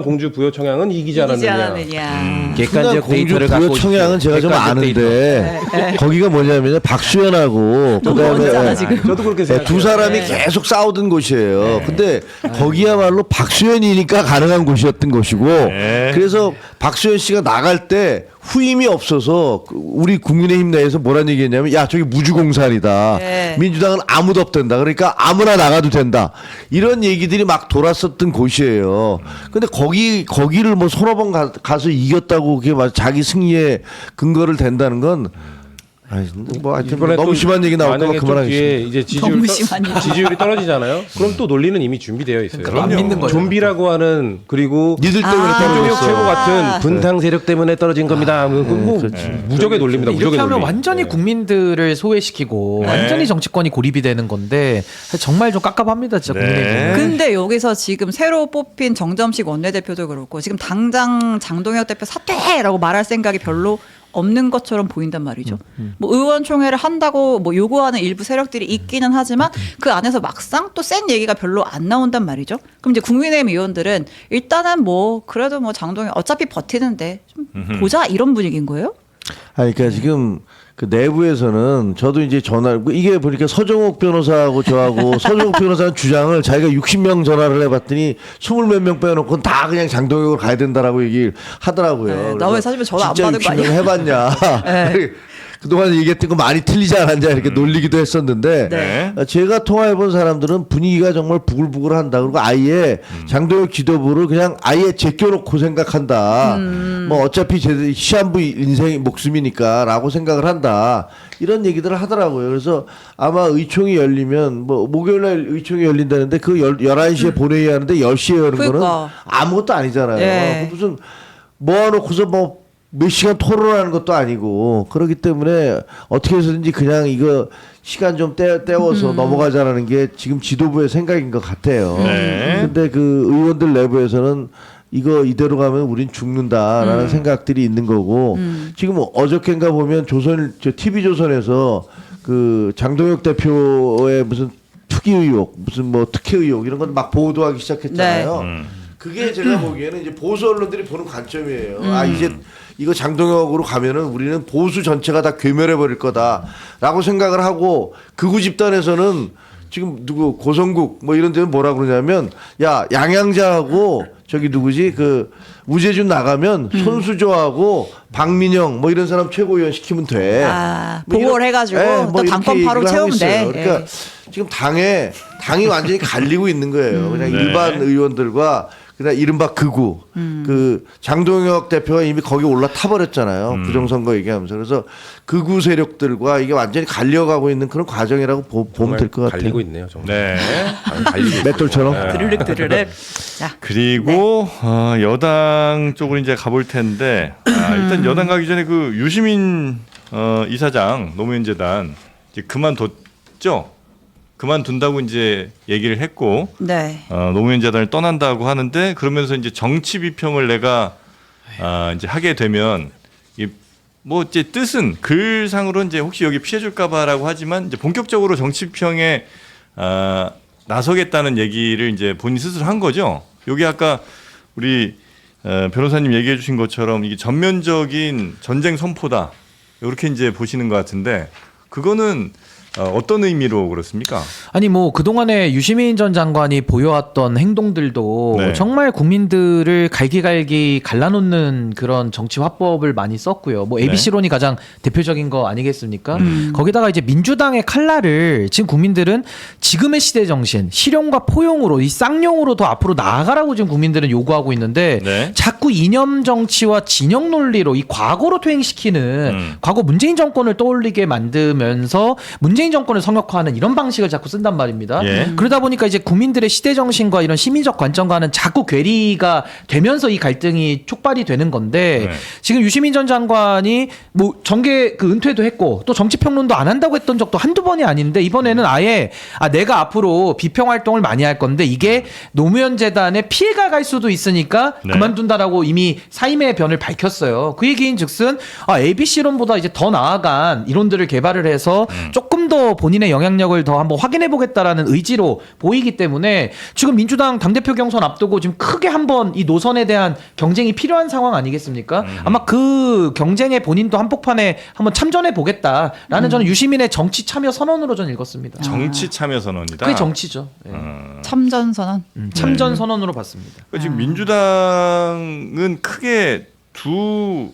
공주 부여 청양은 이기지 않았느냐. 객관적 공주 부여 청양은 제가 좀 아는데 거기가 뭐냐면 박수현하고 멀잖아, 지금. 저도 그렇게 생각해요. 두 사람이 계속 싸우던 곳이에요. 근데 거기야말로 박수현이니까 가능한 곳이었던 곳이고 그래서 박수현 씨가 나갈 때 후임이 없어서 우리 국민의힘 내에서 뭐란 얘기했냐면 야 저기 무주공산이다. 네. 민주당은 아무도 없댄다. 그러니까 아무나 나가도 된다. 이런 얘기들이 막 돌았었던 곳이에요. 근데 거기를 뭐 서너 번 가서 이겼다고 그게 막 자기 승리의 근거를 댄다는 건 뭐 하여튼 이번에 너무 또 심한 얘기 나올까 봐 만약에 또 그만하겠습니다. 뒤에 이제 너무 심한 얘기. 지지율이 떨어지잖아요. 그럼 또 논리는 이미 준비되어 있어요. 안 믿는 거죠. 좀비라고 하는 그리고 니들 때문에 김종혁 떨어졌어. 최고 같은 분탕 세력 때문에 떨어진 겁니다. 뭐 무적의 논리입니다. 이렇게 무적의 하면 논리. 완전히 네. 국민들을 소외시키고 완전히 정치권이 고립이 되는 건데 정말 좀 깝깝합니다 진짜 네. 국민의힘. 근데 여기서 지금 새로 뽑힌 정점식 원내대표도 그렇고 지금 당장 장동혁 대표 사퇴라고 말할 생각이 별로 없는 것처럼 보인단 말이죠. 뭐 의원총회를 한다고 뭐 요구하는 일부 세력들이 있기는 하지만 그 안에서 막상 또 센 얘기가 별로 안 나온단 말이죠. 그럼 이제 국민의힘 의원들은 일단은 뭐 그래도 뭐 장동혁 어차피 버티는데 좀 보자 이런 분위기인 거예요? 아니, 그러니까 지금 그 내부에서는 저도 이제 이게 보니까 서정욱 변호사하고 저하고 서정욱 변호사는 주장을 자기가 60명 전화를 해봤더니 20몇 명 빼놓고는 다 그냥 장동혁으로 가야 된다라고 얘기를 하더라고요. 네, 나 왜 사실 전화 안 진짜 받은 거 60명 아니야? 해봤냐. 네. 그동안 얘기했던 거 많이 틀리지 않았냐 이렇게 놀리기도 했었는데 네. 제가 통화해본 사람들은 분위기가 정말 부글부글한다. 그리고 아예 장동혁 지도부를 그냥 아예 제껴놓고 생각한다. 뭐 어차피 시한부 인생 목숨이니까라고 생각을 한다. 이런 얘기들을 하더라고요. 그래서 아마 의총이 열리면 뭐 목요일날 의총이 열린다는데 그 11시에 본회의 하는데 10시에 여는 거는 그러니까. 아무것도 아니잖아요. 네. 무슨 모아놓고서 뭐 몇 시간 토론하는 것도 아니고 그렇기 때문에 어떻게 해서든지 그냥 이거 시간 좀 때워서 넘어가자라는 게 지금 지도부의 생각인 것 같아요. 네. 근데 그 의원들 내부에서는 이거 이대로 가면 우린 죽는다라는 생각들이 있는 거고 지금 어저께인가 보면 TV조선에서 그 장동혁 대표의 무슨 투기 의혹 무슨 뭐 특혜 의혹 이런 건 막 보도하기 시작했잖아요. 그게 제가 보기에는 이제 보수 언론들이 보는 관점이에요. 아 이제 이거 장동혁으로 가면은 우리는 보수 전체가 다 괴멸해 버릴 거다라고 생각을 하고 극우 집단에서는 지금 누구 고성국 뭐 이런 데는 뭐라 그러냐면 야 양양자하고 저기 누구지 그 우재준 나가면 손수조하고 박민영 뭐 이런 사람 최고위원 시키면 돼. 아, 뭐 보고를 이런- 해가지고 예, 또 뭐 이렇게 당권 바로 얘기를 하고 채우면 돼. 있어요. 그러니까 지금 당이 완전히 갈리고 있는 거예요. 그냥 일반 의원들과 그다음 이른바 극우 그 장동혁 대표가 이미 거기 올라타 버렸잖아요. 부정선거 얘기하면서. 그래서 극우 세력들과 이게 완전히 갈려가고 있는 그런 과정이라고 보면 될 것 같아요. 갈리고 있네요, 정말. 네. 갈리고 맷돌처럼. 드르륵 드르륵. 자, 그리고 여당 쪽으로 이제 가볼 텐데 일단 여당 가기 전에 그 유시민 이사장 노무현 재단 이제 그만뒀죠. 그만둔다고 이제 얘기를 했고 네. 노무현 재단을 떠난다고 하는데 그러면서 이제 정치 비평을 내가 이제 하게 되면 뭐 이제 뜻은 글상으로 이제 혹시 여기 피해줄까봐라고 하지만 이제 본격적으로 정치 비평에 나서겠다는 얘기를 이제 본인 스스로 한 거죠. 여기 아까 우리 변호사님 얘기해 주신 것처럼 이게 전면적인 전쟁 선포다. 이렇게 이제 보시는 것 같은데 그거는 어떤 의미로 그렇습니까? 아니 뭐 그동안에 유시민 전 장관이 보여왔던 행동들도 네. 정말 국민들을 갈기갈기 갈라놓는 그런 정치 화법을 많이 썼고요. 뭐 ABC론이 가장 대표적인 거 아니겠습니까? 거기다가 이제 민주당의 칼날을 지금 국민들은 지금의 시대 정신, 실용과 포용으로 이 쌍용으로 더 앞으로 나아가라고 지금 국민들은 요구하고 있는데 네. 자꾸 이념 정치와 진영 논리로 이 과거로 퇴행시키는 과거 문재인 정권을 떠올리게 만들면서 문재인 정권을 성역화하는 이런 방식을 자꾸 쓴단 말입니다. 예. 그러다 보니까 이제 국민들의 시대 정신과 이런 시민적 관점과는 자꾸 괴리가 되면서 이 갈등이 촉발이 되는 건데 네. 지금 유시민 전 장관이 뭐 정계 그 은퇴도 했고 또 정치 평론도 안 한다고 했던 적도 한두 번이 아닌데 이번에는 아예 내가 앞으로 비평 활동을 많이 할 건데 이게 노무현 재단에 피해가 갈 수도 있으니까 네. 그만둔다라고 이미 사임의 변을 밝혔어요. 그 얘기인즉슨 ABC론보다 이제 더 나아간 이론들을 개발을 해서 조금 더 본인의 영향력을 더 한번 확인해 보겠다라는 의지로 보이기 때문에 지금 민주당 당대표 경선 앞두고 지금 크게 한번 이 노선에 대한 경쟁이 필요한 상황 아니겠습니까? 아마 그 경쟁에 본인도 한복판에 한번 참전해 보겠다라는 저는 유시민의 정치 참여 선언으로 저는 읽었습니다. 정치 참여 선언이다. 그게 정치죠. 예. 참전 선언. 참전 선언으로 봤습니다. 그러니까 지금 민주당은 크게 두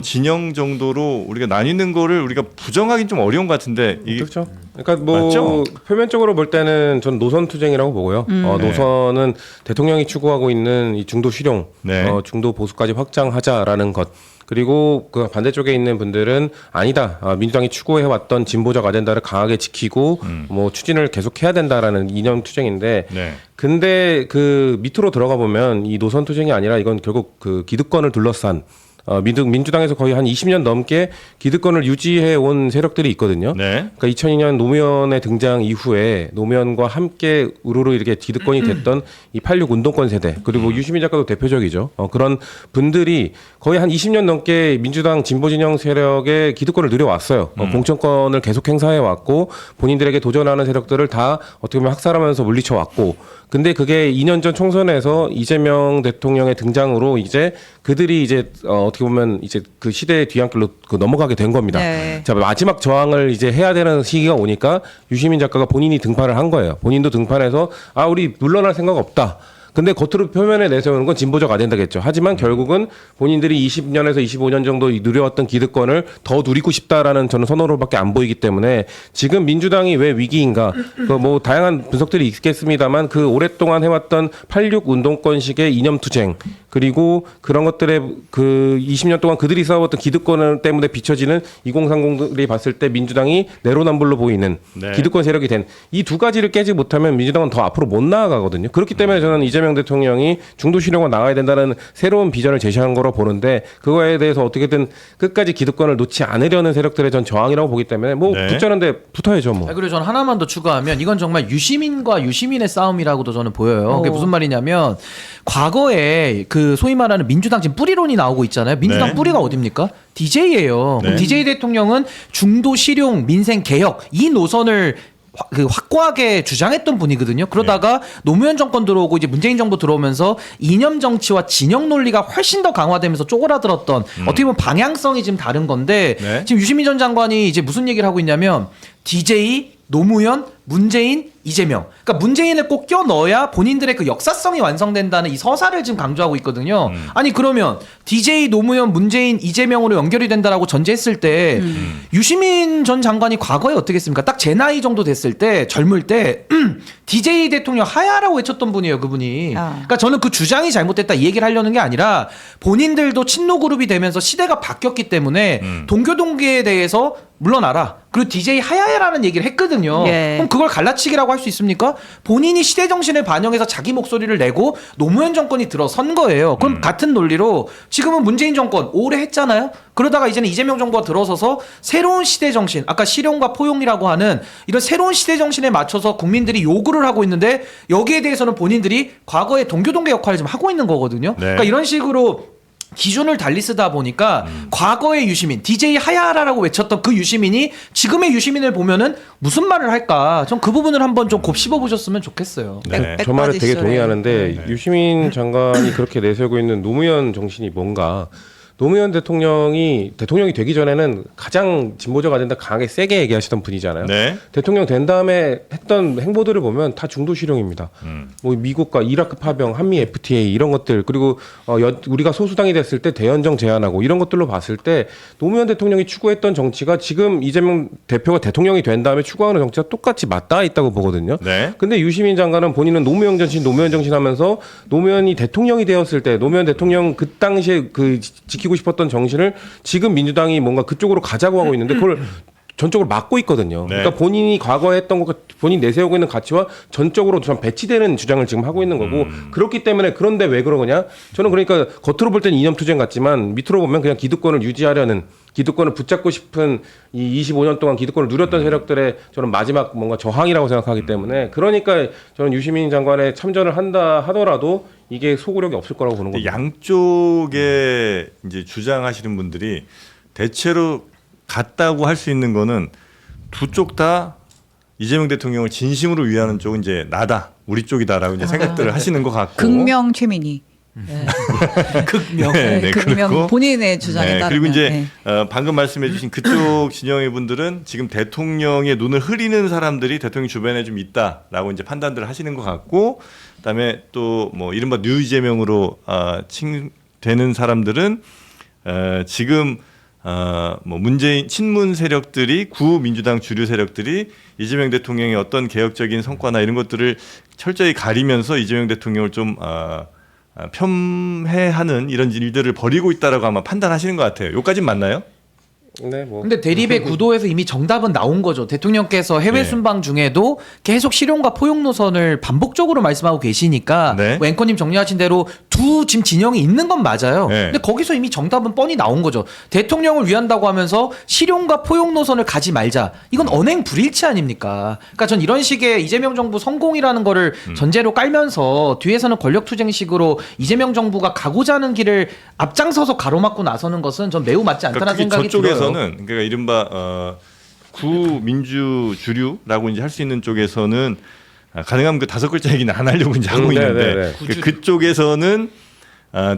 진영 정도로 우리가 나뉘는 거를 우리가 부정하기는 좀 어려운 것 같은데 이게 그렇죠. 그러니까 뭐 맞죠? 표면적으로 볼 때는 전 노선 투쟁이라고 보고요. 노선은 대통령이 추구하고 있는 이 중도 실용, 네. 중도 보수까지 확장하자라는 것. 그리고 그 반대쪽에 있는 분들은 아니다. 민주당이 추구해왔던 진보적 아젠다를 강하게 지키고 뭐 추진을 계속해야 된다라는 이념 투쟁인데. 네. 근데 그 밑으로 들어가 보면 이 노선 투쟁이 아니라 이건 결국 그 기득권을 둘러싼 민주당에서 거의 한 20년 넘게 기득권을 유지해 온 세력들이 있거든요. 네. 그러니까 2002년 노무현의 등장 이후에 노무현과 함께 우르르 이렇게 기득권이 됐던 이 86 운동권 세대 그리고 유시민 작가도 대표적이죠. 그런 분들이 거의 한 20년 넘게 민주당 진보 진영 세력의 기득권을 누려왔어요. 공천권을 계속 행사해 왔고 본인들에게 도전하는 세력들을 다 어떻게 보면 학살하면서 물리쳐 왔고 근데 그게 2년 전 총선에서 이재명 대통령의 등장으로 이제 그들이 이제 어떻게 보면 이제 그 시대의 뒤안길로 넘어가게 된 겁니다. 네. 자, 마지막 저항을 이제 해야 되는 시기가 오니까 유시민 작가가 본인이 등판을 한 거예요. 본인도 등판해서 우리 물러날 생각 없다. 근데 겉으로 표면에 내세우는 건 진보적 아젠다겠죠. 하지만 결국은 본인들이 20년에서 25년 정도 누려왔던 기득권을 더 누리고 싶다라는 저는 선호로밖에 안 보이기 때문에 지금 민주당이 왜 위기인가? 뭐 다양한 분석들이 있겠습니다만 그 오랫동안 해왔던 86 운동권식의 이념투쟁 그리고 그런 것들의 그 20년 동안 그들이 싸웠던 기득권 때문에 비춰지는 2030들이 봤을 때 민주당이 내로남불로 보이는 네. 기득권 세력이 된 이 두 가지를 깨지 못하면 민주당은 더 앞으로 못 나아가거든요. 그렇기 때문에 저는 이재명 대통령이 중도 실용으로 나가야 된다는 새로운 비전을 제시한 거로 보는데 그거에 대해서 어떻게든 끝까지 기득권을 놓지 않으려는 세력들의 전 저항이라고 보기 때문에 뭐 네. 붙자는데 붙어야죠 뭐. 그리고 저는 하나만 더 추가하면 이건 정말 유시민과 유시민의 싸움이라고도 저는 보여요. 그게 무슨 말이냐면 과거에 그 소위 말하는 민주당 지금 뿌리론이 나오고 있잖아요. 민주당 네. 뿌리가 어딥니까? DJ예요. 네. DJ 대통령은 중도 실용 민생 개혁 이 노선을 확고하게 주장했던 분이거든요. 그러다가 노무현 정권 들어오고 이제 문재인 정부 들어오면서 이념 정치와 진영 논리가 훨씬 더 강화되면서 쪼그라들었던 어떻게 보면 방향성이 지금 다른 건데 네. 지금 유시민 전 장관이 이제 무슨 얘기를 하고 있냐면 DJ 노무현 문재인, 이재명. 그러니까 문재인을 꼭 껴 넣어야 본인들의 그 역사성이 완성된다는 이 서사를 지금 강조하고 있거든요. 아니 그러면 DJ 노무현, 문재인, 이재명으로 연결이 된다라고 전제했을 때 유시민 전 장관이 과거에 어떻게 했습니까? 딱 제 나이 정도 됐을 때 젊을 때 DJ 대통령 하야라고 외쳤던 분이에요, 그분이. 그러니까 저는 그 주장이 잘못됐다 이 얘기를 하려는 게 아니라 본인들도 친노 그룹이 되면서 시대가 바뀌었기 때문에 동교동계에 대해서 물러나라. 그리고 DJ 하야야라는 얘기를 했거든요. 예. 그럼 그걸 갈라치기라고 할 수 있습니까? 본인이 시대 정신을 반영해서 자기 목소리를 내고 노무현 정권이 들어선 거예요. 그럼 같은 논리로 지금은 문재인 정권 오래 했잖아요. 그러다가 이제는 이재명 정부가 들어서서 새로운 시대 정신, 아까 실용과 포용이라고 하는 이런 새로운 시대 정신에 맞춰서 국민들이 요구를 하고 있는데 여기에 대해서는 본인들이 과거에 동교동계 역할을 좀 하고 있는 거거든요. 네. 그러니까 이런 식으로 기준을 달리 쓰다 보니까 과거의 유시민, DJ 하야라라고 외쳤던 그 유시민이 지금의 유시민을 보면은 무슨 말을 할까? 전 그 부분을 한번 좀 곱씹어 보셨으면 좋겠어요. 네. 저 말에 되게 백바지 동의하는데 유시민 장관이 그렇게 내세우고 있는 노무현 정신이 뭔가 노무현 대통령이 되기 전에는 가장 진보적 아젠다 강하게 세게 얘기하시던 분이잖아요. 네. 대통령 된 다음에 했던 행보들을 보면 다 중도 실용입니다. 뭐 미국과 이라크 파병, 한미 FTA 이런 것들 그리고 우리가 소수당이 됐을 때 대연정 제안하고 이런 것들로 봤을 때 노무현 대통령이 추구했던 정치가 지금 이재명 대표가 대통령이 된 다음에 추구하는 정치가 똑같이 맞닿아 있다고 보거든요. 네. 근데 유시민 장관은 본인은 노무현 정신 하면서 노무현이 대통령이 되었을 때 노무현 대통령 그 당시에 그 지키고 싶었던 정신을 지금 민주당이 뭔가 그쪽으로 가자고 하고 있는데 그걸 전적으로 막고 있거든요. 네. 그러니까 본인이 과거에 했던 것, 본인 내세우고 있는 가치와 전적으로 좀 배치되는 주장을 지금 하고 있는 거고 그렇기 때문에 그런데 왜 그러냐? 저는 그러니까 겉으로 볼 때는 이념투쟁 같지만 밑으로 보면 그냥 기득권을 유지하려는 기득권을 붙잡고 싶은 이 25년 동안 기득권을 누렸던 세력들의 저는 마지막 뭔가 저항이라고 생각하기 때문에 그러니까 저는 유시민 장관의 참전을 한다 하더라도 이게 소구력이 없을 거라고 보는 겁니다. 양쪽에 이제 주장하시는 분들이 대체로 같다고 할 수 있는 거는 두 쪽 다 이재명 대통령을 진심으로 위하는 쪽은 이제 나다, 우리 쪽이다라고 이제 생각들을 하시는 것 같고. 극명 최민희. 극명. 네, 극명 그렇고. 본인의 주장에 네, 따르면. 그리고 이제 네. 방금 말씀해주신 그쪽 진영의 분들은 지금 대통령의 눈을 흐리는 사람들이 대통령 주변에 좀 있다라고 이제 판단들을 하시는 것 같고, 그다음에 또 뭐 이른바 뉴 이재명으로 칭되는 사람들은 지금 뭐 문재인 친문 세력들이 구민주당 주류 세력들이 이재명 대통령의 어떤 개혁적인 성과나 이런 것들을 철저히 가리면서 이재명 대통령을 좀 폄훼하는 이런 일들을 벌이고 있다라고 아마 판단하시는 것 같아요. 요까진 맞나요? 네, 뭐. 근데 대립의 구도에서 이미 정답은 나온 거죠. 대통령께서 해외 네. 순방 중에도 계속 실용과 포용 노선을 반복적으로 말씀하고 계시니까 네. 뭐 앵커님 정리하신 대로 두 지금 진영이 있는 건 맞아요. 네. 근데 거기서 이미 정답은 뻔히 나온 거죠. 대통령을 위한다고 하면서 실용과 포용 노선을 가지 말자. 이건 언행 불일치 아닙니까? 그러니까 전 이런 식의 이재명 정부 성공이라는 거를 전제로 깔면서 뒤에서는 권력투쟁식으로 이재명 정부가 가고자 하는 길을 앞장서서 가로막고 나서는 것은 전 매우 맞지 않다는 생각이 들어요. 그러니까 이른바 구민주 주류라고 이제 할 수 있는 쪽에서는 가능하면 그 5글자 얘기는 안 하려고 이제 하고 있는데 그쪽에서는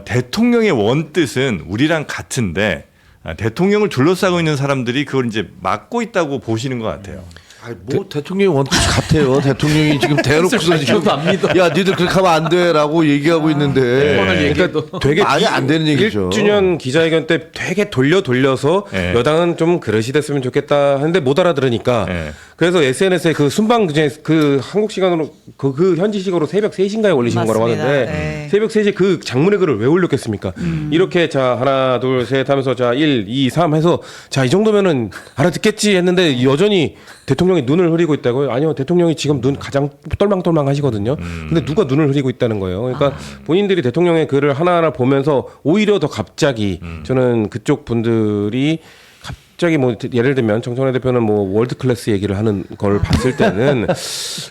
대통령의 원뜻은 우리랑 같은데 대통령을 둘러싸고 있는 사람들이 그걸 이제 막고 있다고 보시는 것 같아요. 아니, 뭐 대통령이 원뜻 같아요. 대통령이 지금 대놓고서 지금 저도 안 믿어. 야 니들 그렇게 하면 안 돼라고 얘기하고 있는데 그러니까 되게 말이 안 되는 얘기죠. 1주년 기자회견 때 되게 돌려서 네. 여당은 좀 그릇이 됐으면 좋겠다 하는데 못 알아들으니까 네. 그래서 SNS에 그 순방 그 한국 시간으로 그 현지 시각으로 새벽 3시인가에 올리신 거라고 맞습니다. 하는데 네. 새벽 3시에 그 장문의 글을 왜 올렸겠습니까? 이렇게 자 하나 둘 셋 하면서 자 1, 2, 3 해서 자 이 정도면은 알아듣겠지 했는데 여전히 대통령이 눈을 흐리고 있다고요? 아니요. 대통령이 지금 눈 가장 똘망똘망 하시거든요. 근데 누가 눈을 흐리고 있다는 거예요. 그러니까 본인들이 대통령의 글을 하나하나 보면서 오히려 더 갑자기 저는 그쪽 분들이 갑자기 뭐 예를 들면 정청래 대표는 뭐 월드 클래스 얘기를 하는 걸 봤을 때는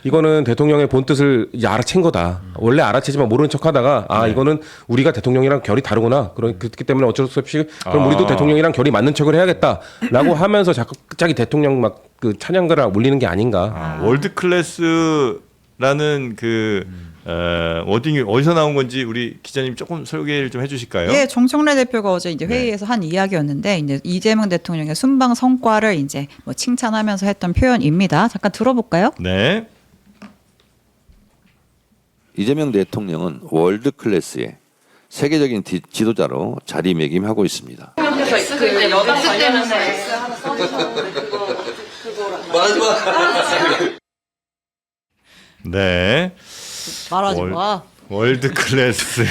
이거는 대통령의 본 뜻을 이제 알아챈 거다. 원래 알아채지만 모르는 척하다가 이거는 우리가 대통령이랑 결이 다르구나. 그렇기 때문에 어쩔 수 없이 그럼 우리도 대통령이랑 결이 맞는 척을 해야겠다라고 하면서 갑자기 대통령 막 그 찬양가를 올리는 게 아닌가. 월드 클래스라는 그 워딩이 어디서 나온 건지 우리 기자님 조금 소개를 좀 해주실까요? 예, 정청래 대표가 어제 이제 회의에서 한 이야기였는데 이제 이재명 대통령의 순방 성과를 이제 뭐 칭찬하면서 했던 표현입니다. 잠깐 들어볼까요? 네. 이재명 대통령은 월드 클래스의 세계적인 지도자로 자리매김하고 있습니다. 네. 말하지 마. 월드 클래스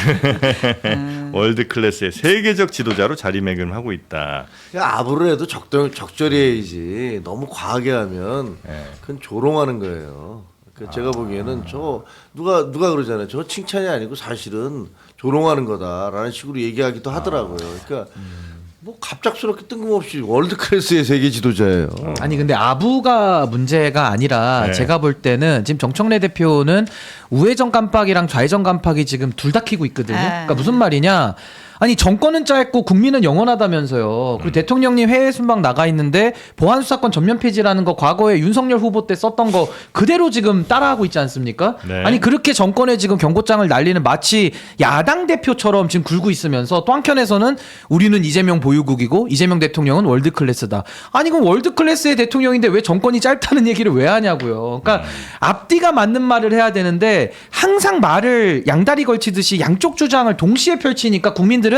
월드 클래스의 세계적 지도자로 자리매김을 하고 있다. 아부를 해도 적절히 해야지. 너무 과하게 하면 그건 조롱하는 거예요. 그러니까 제가 보기에는 저 누가 그러잖아요. 저 칭찬이 아니고 사실은 조롱하는 거다라는 식으로 얘기하기도 하더라고요. 그러니까 뭐 갑작스럽게 뜬금없이 월드 클래스의 세계 지도자예요. 아니 근데 아부가 문제가 아니라 네. 제가 볼 때는 지금 정청래 대표는 우회전 깜빡이랑 좌회전 깜빡이 지금 둘 다 켜고 있거든요. 그러니까 무슨 말이냐? 아니 정권은 짧고 국민은 영원하다면서요. 그리고 대통령님 해외 순방 나가 있는데 보안 수사권 전면 폐지라는 거 과거에 윤석열 후보 때 썼던 거 그대로 지금 따라하고 있지 않습니까? 네. 아니 그렇게 정권에 지금 경고장을 날리는 마치 야당 대표처럼 지금 굴고 있으면서 또 한켠에서는 우리는 이재명 보유국이고 이재명 대통령은 월드 클래스다. 아니 그럼 월드 클래스의 대통령인데 왜 정권이 짧다는 얘기를 왜 하냐고요. 그러니까 앞뒤가 맞는 말을 해야 되는데 항상 말을 양다리 걸치듯이 양쪽 주장을 동시에 펼치니까 국민들은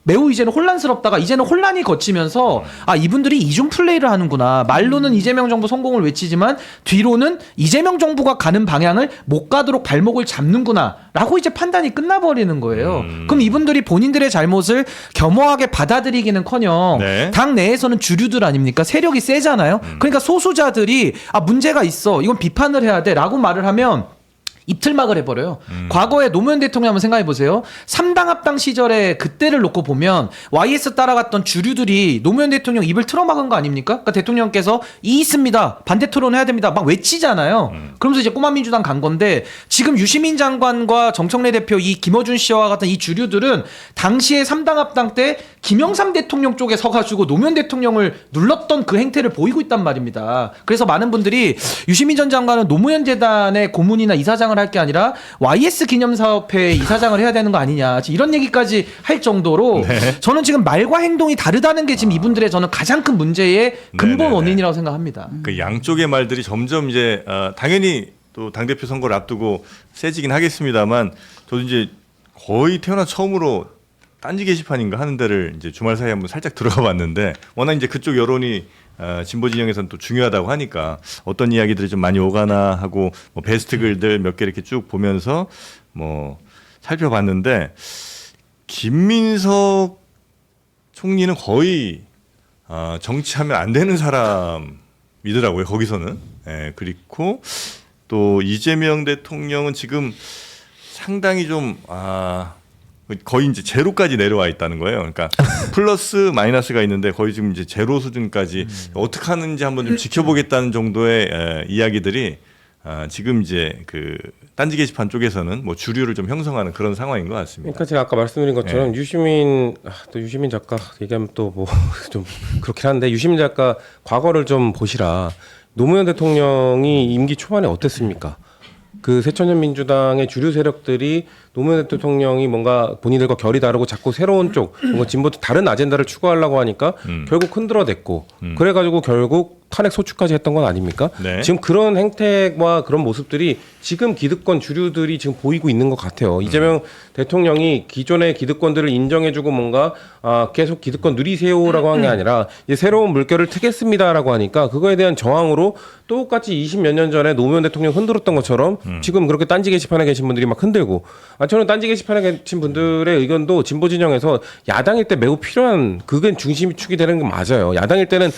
매우 이제는 혼란스럽다가 이제는 혼란이 거치면서 아 이분들이 이중 플레이를 하는구나. 말로는 이재명 정부 성공을 외치지만 뒤로는 이재명 정부가 가는 방향을 못 가도록 발목을 잡는구나 라고 이제 판단이 끝나버리는 거예요. 그럼 이분들이 본인들의 잘못을 겸허하게 받아들이기는커녕 네. 당 내에서는 주류들 아닙니까? 세력이 세잖아요. 그러니까 소수자들이 아 문제가 있어 이건 비판을 해야 돼 라고 말을 하면 입틀막을 해버려요. 과거에 노무현 대통령 한번 생각해 보세요. 3당 합당 시절에 그때를 놓고 보면 YS 따라갔던 주류들이 노무현 대통령 입을 틀어막은 거 아닙니까? 그러니까 대통령께서 이 있습니다. 반대 토론 해야 됩니다. 막 외치잖아요. 그러면서 이제 꼬마 민주당 간 건데 지금 유시민 장관과 정청래 대표 이 김어준 씨와 같은 이 주류들은 당시에 3당 합당 때 김영삼 대통령 쪽에 서가지고 노무현 대통령을 눌렀던 그 행태를 보이고 있단 말입니다. 그래서 많은 분들이 유시민 전 장관은 노무현 재단의 고문이나 이사장을 할 게 아니라 YS 기념사업회 이사장을 해야 되는 거 아니냐 이런 얘기까지 할 정도로 저는 지금 말과 행동이 다르다는 게 지금 이분들의 저는 가장 큰 문제의 근본 네네네. 원인이라고 생각합니다. 그 양쪽의 말들이 점점 이제 당연히 또 당대표 선거를 앞두고 세지긴 하겠습니다만 저도 이제 거의 태어나 처음으로 딴지 게시판인가 하는 데를 이제 주말 사이에 한번 살짝 들어가 봤는데 워낙 이제 그쪽 여론이 진보 진영에서는 또 중요하다고 하니까 어떤 이야기들이 좀 많이 오가나 하고 뭐 베스트 글들 몇 개 이렇게 쭉 보면서 뭐 살펴봤는데 김민석 총리는 거의 정치하면 안 되는 사람이더라고요. 거기서는. 예, 그리고 또 이재명 대통령은 지금 상당히 좀 거의 이제 제로까지 내려와 있다는 거예요. 그러니까 플러스 마이너스가 있는데 거의 지금 이제 제로 수준까지 어떻게 하는지 한번 좀 지켜보겠다는 정도의 이야기들이 지금 이제 그 딴지 게시판 쪽에서는 뭐 주류를 좀 형성하는 그런 상황인 것 같습니다. 그러니까 제가 아까 말씀드린 것처럼 유시민 작가 얘기하면 또 뭐 좀 그렇긴 한데 유시민 작가 과거를 좀 보시라. 노무현 대통령이 임기 초반에 어땠습니까? 그 새천년 민주당의 주류 세력들이 노무현 대통령이 뭔가 본인들과 결이 다르고 자꾸 새로운 쪽 뭔가 진보 다른 아젠다를 추구하려고 하니까 결국 흔들어댔고 그래가지고 결국 탄핵 소추까지 했던 건 아닙니까? 네. 지금 그런 행태와 그런 모습들이 지금 기득권 주류들이 지금 보이고 있는 것 같아요. 이재명 대통령이 기존의 기득권들을 인정해주고 뭔가 계속 기득권 누리세요라고 한 게 아니라 이제 새로운 물결을 트겠습니다라고 하니까 그거에 대한 저항으로 똑같이 20몇 년 전에 노무현 대통령 흔들었던 것처럼 지금 그렇게 딴지 게시판에 계신 분들이 막 흔들고 저는 딴지 게시판에 계신 분들의 의견도 진보 진영에서 야당일 때 매우 필요한 그게 중심축이 되는 게 맞아요. 야당일 때는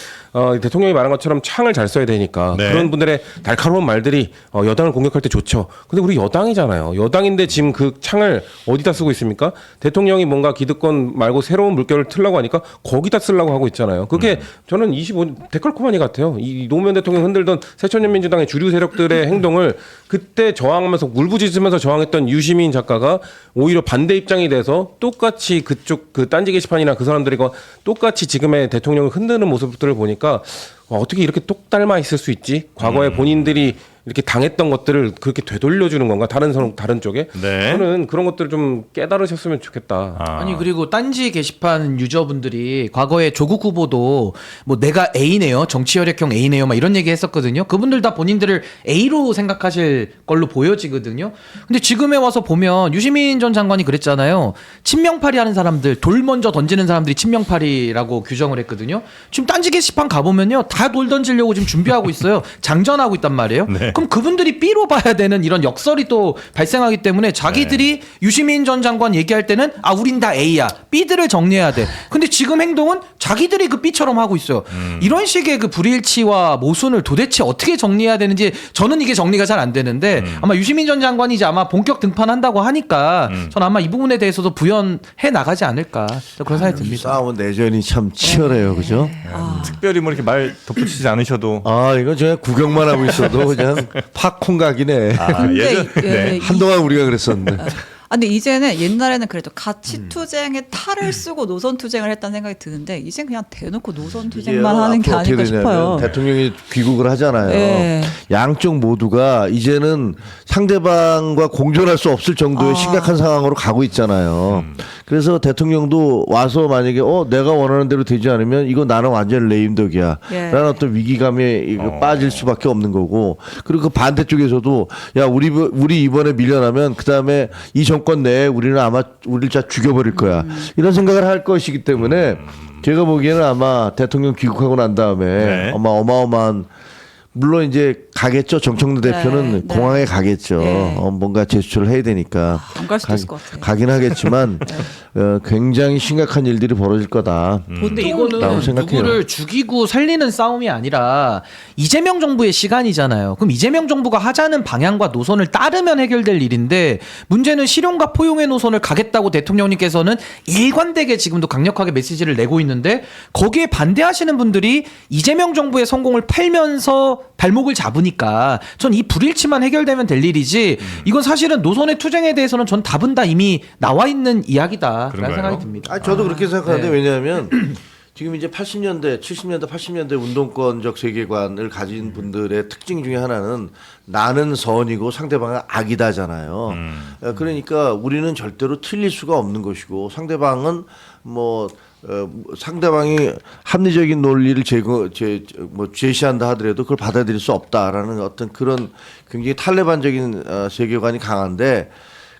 대통령이 말한 것처럼 창을 잘 써야 되니까 네. 그런 분들의 날카로운 말들이 여당을 공격할 때 좋죠. 근데 우리 여당이잖아요. 여당인데 지금 그 창을 어디다 쓰고 있습니까? 대통령이 뭔가 기득권 말고 새로운 물결을 틀려고 하니까 거기다 쓰려고 하고 있잖아요. 그게 저는 25 데칼코마니 같아요. 이 노무현 대통령 흔들던 새천년민주당의 주류 세력들의 행동을 그때 저항하면서 울부짖으면서 저항했던 유시민 작가가 오히려 반대 입장이 돼서 똑같이 그쪽 그 딴지 게시판이나 그 사람들과 똑같이 지금의 대통령을 흔드는 모습들을 보니까 어떻게 이렇게 똑 닮아 있을 수 있지? 과거에 본인들이 이렇게 당했던 것들을 그렇게 되돌려주는 건가 다른 쪽에 네. 저는 그런 것들을 좀 깨달으셨으면 좋겠다. 아니 그리고 딴지 게시판 유저분들이 과거에 조국 후보도 뭐 내가 A네요, 정치 혈액형 A네요, 막 이런 얘기 했었거든요. 그분들 다 본인들을 A로 생각하실 걸로 보여지거든요. 근데 지금에 와서 보면 유시민 전 장관이 그랬잖아요. 친명파리 하는 사람들, 돌 먼저 던지는 사람들이 친명파리라고 규정을 했거든요. 지금 딴지 게시판 가보면요, 다 돌 던지려고 지금 준비하고 있어요. 장전하고 있단 말이에요. 네. 그럼 그분들이 B로 봐야 되는 이런 역설이 또 발생하기 때문에 자기들이 유시민 전 장관 얘기할 때는 아 우린 다 A야, B들을 정리해야 돼. 근데 지금 행동은 자기들이 그 B처럼 하고 있어요. 이런 식의 그 불일치와 모순을 도대체 어떻게 정리해야 되는지 저는 이게 정리가 잘 안 되는데 아마 유시민 전 장관이 이제 아마 본격 등판한다고 하니까 저는 아마 이 부분에 대해서도 부연해 나가지 않을까 그런 생각이 듭니다. 싸움은 내전이 참 치열해요, 그죠? 특별히 뭐 이렇게 말 덧붙이지 않으셔도 아, 이거 제가 구경만 하고 있어도 그냥 팝콘각이네. 근데 네. 한동안 우리가 그랬었는데. 근데 이제는 옛날에는 그래도 가치 투쟁에 탈을 쓰고 노선 투쟁을 했다는 생각이 드는데 이젠 그냥 대놓고 노선 투쟁만 하는 게 앞으로 어떻게 아닐까 되냐면 싶어요. 대통령이 귀국을 하잖아요. 네. 양쪽 모두가 이제는 상대방과 공존할 수 없을 정도의 심각한 상황으로 가고 있잖아요. 그래서 대통령도 와서 만약에 내가 원하는 대로 되지 않으면 이거 나는 완전 레임덕이야 예. 라는 어떤 위기감에 이거 빠질 수밖에 없는 거고, 그리고 그 반대쪽에서도 야 우리 이번에 밀려나면 그 다음에 이 정권 내에 우리는 아마 우리를 다 죽여버릴 거야 이런 생각을 할 것이기 때문에 제가 보기에는 아마 대통령 귀국하고 난 다음에 네. 아마 어마어마한, 물론 이제 가겠죠. 정청래 대표는 네. 공항에 가겠죠. 네. 뭔가 제스처를 해야 되니까 안 갈 수도 있을 것 같아요. 가긴 하겠지만 굉장히 심각한 일들이 벌어질 거다. 근데 라고 이거는 생각해요. 누구를 죽이고 살리는 싸움이 아니라 이재명 정부의 시간이잖아요. 그럼 이재명 정부가 하자는 방향과 노선을 따르면 해결될 일인데 문제는 실용과 포용의 노선을 가겠다고 대통령님께서는 일관되게 지금도 강력하게 메시지를 내고 있는데 거기에 반대하시는 분들이 이재명 정부의 성공을 팔면서 발목을 잡으니까 전 이 불일치만 해결되면 될 일이지 이건 사실은 노선의 투쟁에 대해서는 전 답은 다 이미 나와 있는 이야기다라는 그런가요? 생각이 듭니다. 저도 그렇게 생각하는데 네. 왜냐하면 지금 이제 80년대, 70년대, 80년대 운동권적 세계관을 가진 분들의 특징 중에 하나는 나는 선이고 상대방은 악이다잖아요. 그러니까 우리는 절대로 틀릴 수가 없는 것이고 상대방은 상대방이 합리적인 논리를 제시한다 하더라도 그걸 받아들일 수 없다라는 어떤 그런 굉장히 탈레반적인 세계관이 강한데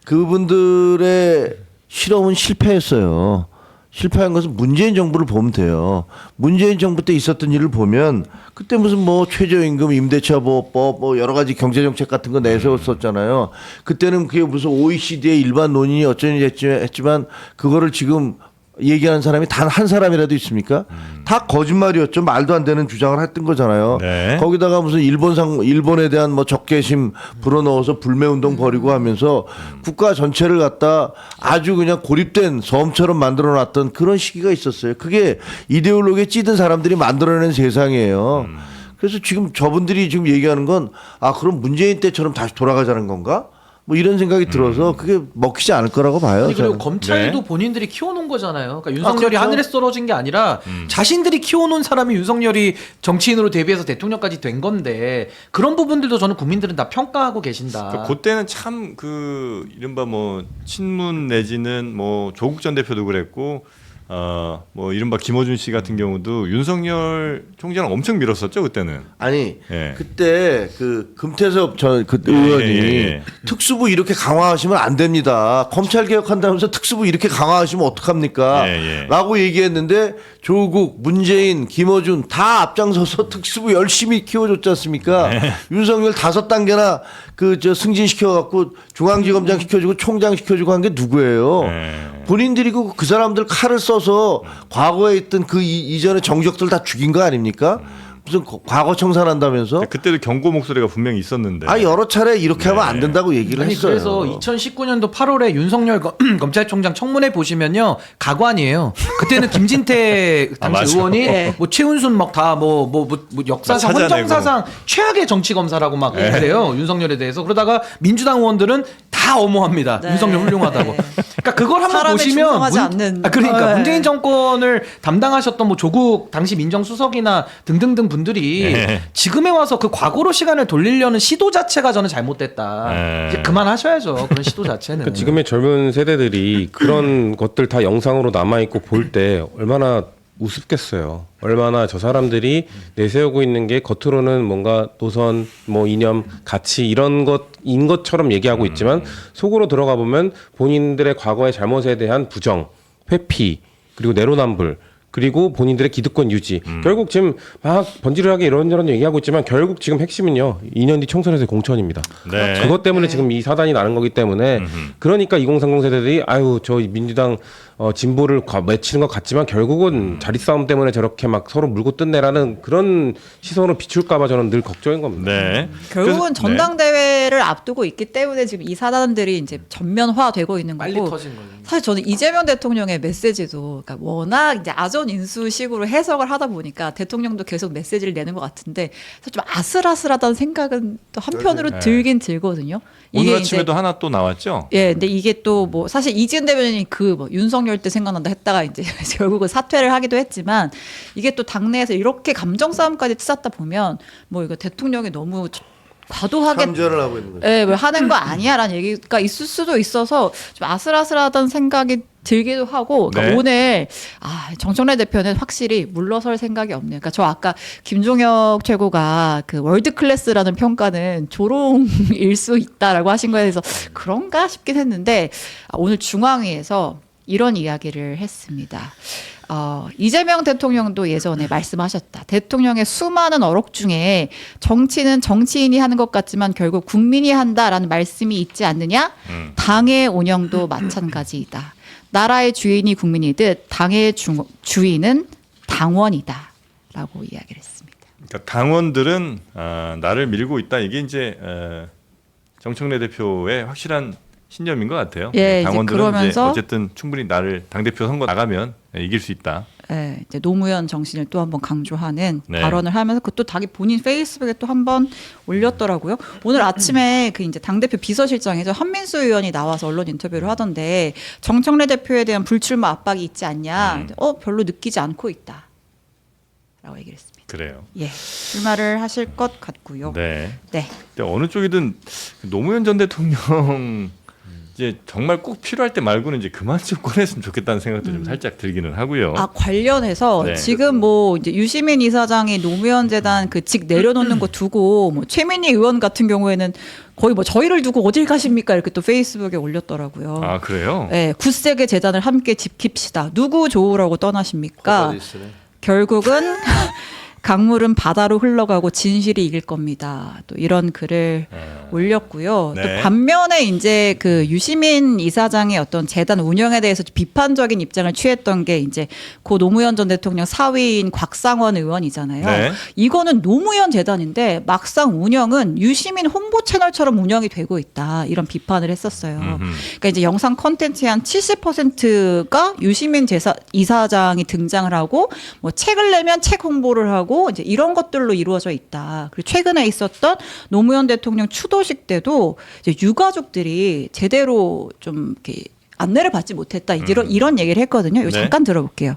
그분들의 실험은 실패했어요. 실패한 것은 문재인 정부를 보면 돼요. 문재인 정부 때 있었던 일을 보면 그때 무슨 최저임금, 임대차 보호법, 여러 가지 경제정책 같은 거 내세웠었잖아요. 그때는 그게 무슨 OECD의 일반 논의니 어쩌니 했지만 그거를 지금 얘기하는 사람이 단 한 사람이라도 있습니까? 다 거짓말이었죠. 말도 안 되는 주장을 했던 거잖아요. 네. 거기다가 무슨 일본에 대한 적개심 불어넣어서 불매운동 벌이고 하면서 국가 전체를 갖다 아주 그냥 고립된 섬처럼 만들어놨던 그런 시기가 있었어요. 그게 이데올로기에 찌든 사람들이 만들어낸 세상이에요. 그래서 지금 저분들이 지금 얘기하는 건 그럼 문재인 때처럼 다시 돌아가자는 건가? 이런 생각이 들어서 그게 먹히지 않을 거라고 봐요. 아니, 그리고 저는. 검찰도 네. 본인들이 키워놓은 거잖아요. 그러니까 윤석열이 그렇죠. 하늘에서 떨어진 게 아니라 자신들이 키워놓은 사람이 윤석열이 정치인으로 데뷔해서 대통령까지 된 건데 그런 부분들도 저는 국민들은 다 평가하고 계신다. 그러니까 그때는 참 이른바 친문 내지는 조국 전 대표도 그랬고 이른바 김어준 씨 같은 경우도 윤석열 총장을 엄청 밀었었죠 그때는. 아니 예. 그때 금태섭 의원이 특수부 이렇게 강화하시면 안 됩니다. 검찰 개혁한다면서 특수부 이렇게 강화하시면 어떡합니까? 라고 얘기했는데 조국, 문재인, 김어준 다 앞장서서 특수부 열심히 키워줬지 않습니까? 윤석열 5단계나 승진시켜갖고 중앙지검장 시켜주고 총장 시켜주고 한 게 누구예요? 본인들이 그 사람들 칼을 써서 과거에 있던 그 이전의 정적들 다 죽인 거 아닙니까? 무슨 과거 청산한다면서? 그때도 경고 목소리가 분명히 있었는데. 여러 차례 이렇게 하면 안 된다고 얘기를 했어요. 그래서 2019년도 8월에 윤석열 검찰총장 청문회 보시면요 가관이에요. 그때는 김진태 당시 의원이 최은순 다 역사상 헌정사상 최악의 정치 검사라고 막 그래요 윤석열에 대해서. 그러다가 민주당 의원들은 다 다 엄호합니다. 네. 윤석열 훌륭하다고. 그러니까 그걸 한번 사람의 보시면 충성하지 않는. 그러니까 네. 문재인 정권을 담당하셨던 뭐 조국 당시 민정수석이나 등등등 분들이 네. 지금에 와서 그 과거로 시간을 돌리려는 시도 자체가 저는 잘못됐다. 네. 이제 그만하셔야죠. 그런 시도 자체는. 그러니까 지금의 젊은 세대들이 그런 것들 다 영상으로 남아 있고 볼 때 얼마나 우습겠어요. 얼마나 저 사람들이 내세우고 있는 게 겉으로는 뭔가 노선, 뭐 이념, 가치 이런 것인 것처럼 얘기하고 있지만 속으로 들어가 보면 본인들의 과거의 잘못에 대한 부정, 회피, 그리고 내로남불, 그리고 본인들의 기득권 유지. 결국 지금 막 번지르하게 이런저런 얘기하고 있지만 결국 지금 핵심은요. 2년 뒤 총선에서의 공천입니다. 네. 그것 때문에 지금 이 사단이 나는 거기 때문에 그러니까 2030 세대들이 아유 저 민주당 진보를 맺히는 것 같지만 결국은 자리 싸움 때문에 저렇게 막 서로 물고 뜯네라는 그런 시선으로 비출까봐 저는 늘 걱정인 겁니다. 네. 결국은 그래서- 전당대회를 앞두고 있기 때문에 지금 이 사단들이 이제 전면화되고 있는 빨리 거고. 터진 거예요. 사실 저는 이재명 대통령의 메시지도 그러니까 워낙 이제 아전 인수식으로 해석을 하다 보니까 대통령도 계속 메시지를 내는 것 같은데 좀 아슬아슬하다는 생각은 또 한편으로 네. 들긴 들거든요. 오늘 이게 아침에도 이제 하나 또 나왔죠. 예, 근데 이게 또 뭐 사실 이지은 대변인이 그 뭐 윤석열 때 생각난다 했다가 이제 결국은 사퇴를 하기도 했지만 이게 또 당내에서 이렇게 감정 싸움까지 치닫다 보면 뭐 이거 대통령이 너무 과도하게 참전을 하고 있는 거죠. 예, 뭐 하는 거 아니야라는 얘기가 있을 수도 있어서 좀 아슬아슬하다는 생각이 들기도 하고 그러니까 네. 오늘 정청래 대표는 확실히 물러설 생각이 없네요. 그러니까 저 아까 김종혁 최고가 그 월드 클래스라는 평가는 조롱일 수 있다라고 하신 거에 대해서 그런가 싶긴 했는데 오늘 중앙위에서 이런 이야기를 했습니다. 이재명 대통령도 예전에 말씀하셨다. 대통령의 수많은 어록 중에 정치는 정치인이 하는 것 같지만 결국 국민이 한다라는 말씀이 있지 않느냐? 당의 운영도 마찬가지이다. 나라의 주인이 국민이듯 당의 주인은 당원이다. 라고 이야기를 했습니다. 그러니까 당원들은 나를 밀고 있다. 이게 이제 정청래 대표의 확실한 신념인 것 같아요. 예, 이제 당원들은 그러면서 이제 어쨌든 충분히 나를 당대표 선거 나가면 이길 수 있다. 예, 이제 노무현 정신을 또 한번 강조하는 네. 발언을 하면서 그것도 자기 본인 페이스북에 또 한번 올렸더라고요. 오늘 아침에 그 이제 당대표 비서실장에서 한민수 의원이 나와서 언론 인터뷰를 하던데 정청래 대표에 대한 불출마 압박이 있지 않냐? 별로 느끼지 않고 있다. 라고 얘기를 했습니다. 그래요. 예, 출마를 하실 것 같고요. 네. 네. 근데 어느 쪽이든 노무현 전 대통령 이제 정말 꼭 필요할 때 말고는 이제 그만 좀 꺼냈으면 좋겠다는 생각도 좀 살짝 들기는 하고요. 관련해서 네. 지금 뭐 이제 유시민 이사장이 노무현 재단 그 직 내려놓는 거 두고 뭐 최민희 의원 같은 경우에는 거의 뭐 저희를 두고 어딜 가십니까 이렇게 또 페이스북에 올렸더라고요. 아 그래요? 네, 굳세게 재단을 함께 지킵시다. 누구 좋으라고 떠나십니까? 결국은 강물은 바다로 흘러가고 진실이 이길 겁니다. 또 이런 글을 올렸고요. 네. 또 반면에 이제 그 유시민 이사장의 어떤 재단 운영에 대해서 비판적인 입장을 취했던 게 이제 고 노무현 전 대통령 사위인 곽상원 의원이잖아요. 네. 이거는 노무현 재단인데 막상 운영은 유시민 홍보 채널처럼 운영이 되고 있다. 이런 비판을 했었어요. 그러니까 이제 영상 콘텐츠의 한 70%가 유시민 이사장이 등장을 하고 뭐 책을 내면 책 홍보를 하고 이제 이런 것들로 이루어져 있다. 그리고 최근에 있었던 노무현 대통령 추도식 때도 이제 유가족들이 제대로 좀 이렇게 안내를 받지 못했다. 이런 얘기를 했거든요. 이거 네. 잠깐 들어볼게요.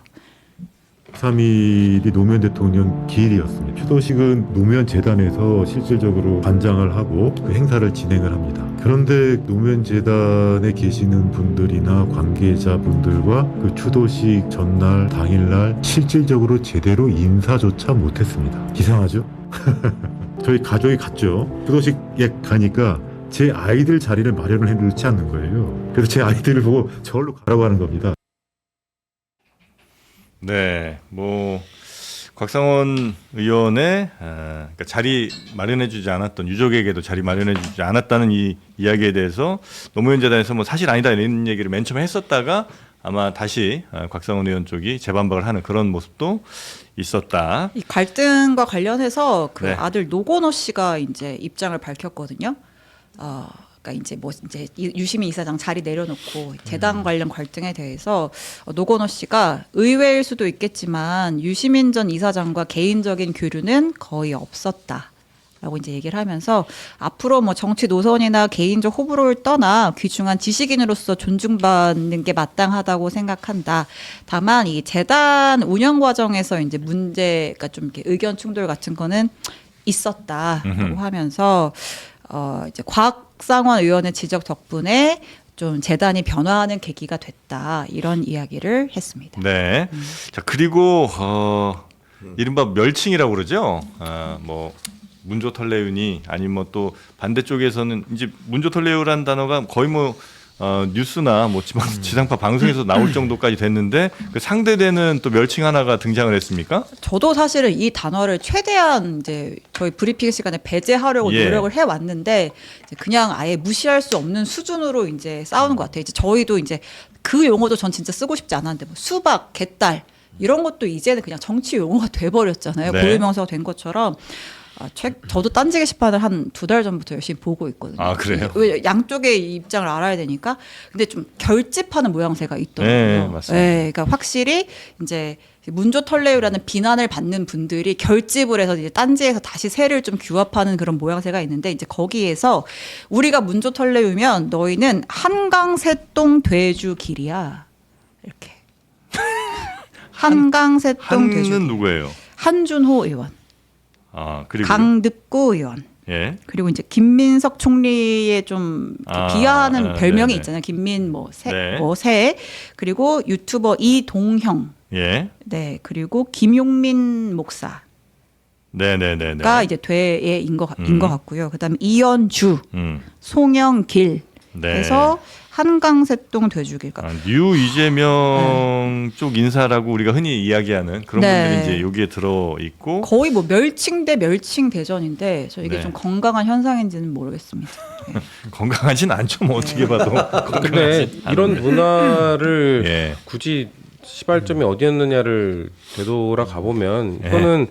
3일이 노무현 대통령 기일이었습니다. 추도식은 노무현 재단에서 실질적으로 관장을 하고 그 행사를 진행을 합니다. 그런데 노무현 재단에 계시는 분들이나 관계자분들과 그 추도식 전날 당일날 실질적으로 제대로 인사조차 못했습니다. 이상하죠? 저희 가족이 갔죠. 추도식에 가니까 제 아이들 자리를 마련을 해놓지 않는 거예요. 그래서 제 아이들을 보고 저걸로 가라고 하는 겁니다. 네, 뭐 곽상원 의원의 그러니까 자리 마련해주지 않았던 유족에게도 자리 마련해주지 않았다는 이 이야기에 대해서 노무현 재단에서 뭐 사실 아니다 이런 얘기를 맨 처음에 했었다가 아마 다시 곽상원 의원 쪽이 재반박을 하는 그런 모습도 있었다. 이 갈등과 관련해서 그 네. 아들 노건호 씨가 이제 입장을 밝혔거든요. 그러니까 이제 유시민 이사장 자리 내려놓고 재단 관련 갈등에 대해서 노건호 씨가 의외일 수도 있겠지만 유시민 전 이사장과 개인적인 교류는 거의 없었다라고 라고 이제 얘기를 하면서 앞으로 뭐 정치 노선이나 개인적 호불호를 떠나 귀중한 지식인으로서 존중받는 게 마땅하다고 생각한다. 다만 이 재단 운영 과정에서 이제 문제가 좀 이렇게 의견 충돌 같은 거는 있었다라고 하면서 이제 곽상원 의원의 지적 덕분에 좀 재단이 변화하는 계기가 됐다 이런 이야기를 했습니다. 네. 자 그리고 이른바 멸칭이라고 그러죠. 뭐 문조털레윤이 아니면 뭐 또 반대쪽에서는 이제 문조털레유라는 단어가 거의 뭐 뉴스나 뭐 지상파 방송에서 나올 정도까지 됐는데 그 상대되는 또 멸칭 하나가 등장을 했습니까? 저도 사실은 이 단어를 최대한 이제 저희 브리핑 시간에 배제하려고 예. 노력을 해왔는데 이제 그냥 아예 무시할 수 없는 수준으로 이제 싸우는 것 같아요. 이제 저희도 이제 그 용어도 전 진짜 쓰고 싶지 않았는데 뭐 수박, 개딸 이런 것도 이제는 그냥 정치 용어가 돼버렸잖아요. 네. 고유명사가 된 것처럼. 저도 딴지 게시판을 한 2달 전부터 열심히 보고 있거든요. 아, 그래요? 왜 양쪽의 입장을 알아야 되니까. 근데 좀 결집하는 모양새가 있더라고요. 네, 맞습니다. 네, 그러니까 확실히 이제 문조털레유라는 비난을 받는 분들이 결집을 해서 이제 딴지에서 다시 세를 좀 규합하는 그런 모양새가 있는데 이제 거기에서 우리가 문조털레유면 너희는 한강새똥 돼주길이야. 이렇게. 한강새똥 돼주길. 한은 누구예요? 한준호 의원. 그리고 강득구 의원. 예. 그리고 이제 김민석 총리의 좀 비하하는 별명이 네네. 있잖아요. 김민 새. 네. 그리고 유튜버 이동형. 예. 네. 그리고 김용민 목사가 네네네네. 이제 퇴계인 것 같고요. 그다음에 이현주, 음. 송영길. 네. 해서 한강새똥 돼주길까. 뉴 이재명 쪽 인사라고 우리가 흔히 이야기하는 그런 네. 분들이 이제 여기에 들어 있고 거의 뭐 멸칭 대 멸칭 대전인데 저 이게 네. 좀 건강한 현상인지는 모르겠습니다. 네. 건강하진 않죠. 뭐 어떻게 봐도. 근데 이런 문화를 예. 굳이 시발점이 어디였느냐를 되돌아 가보면 예. 이거는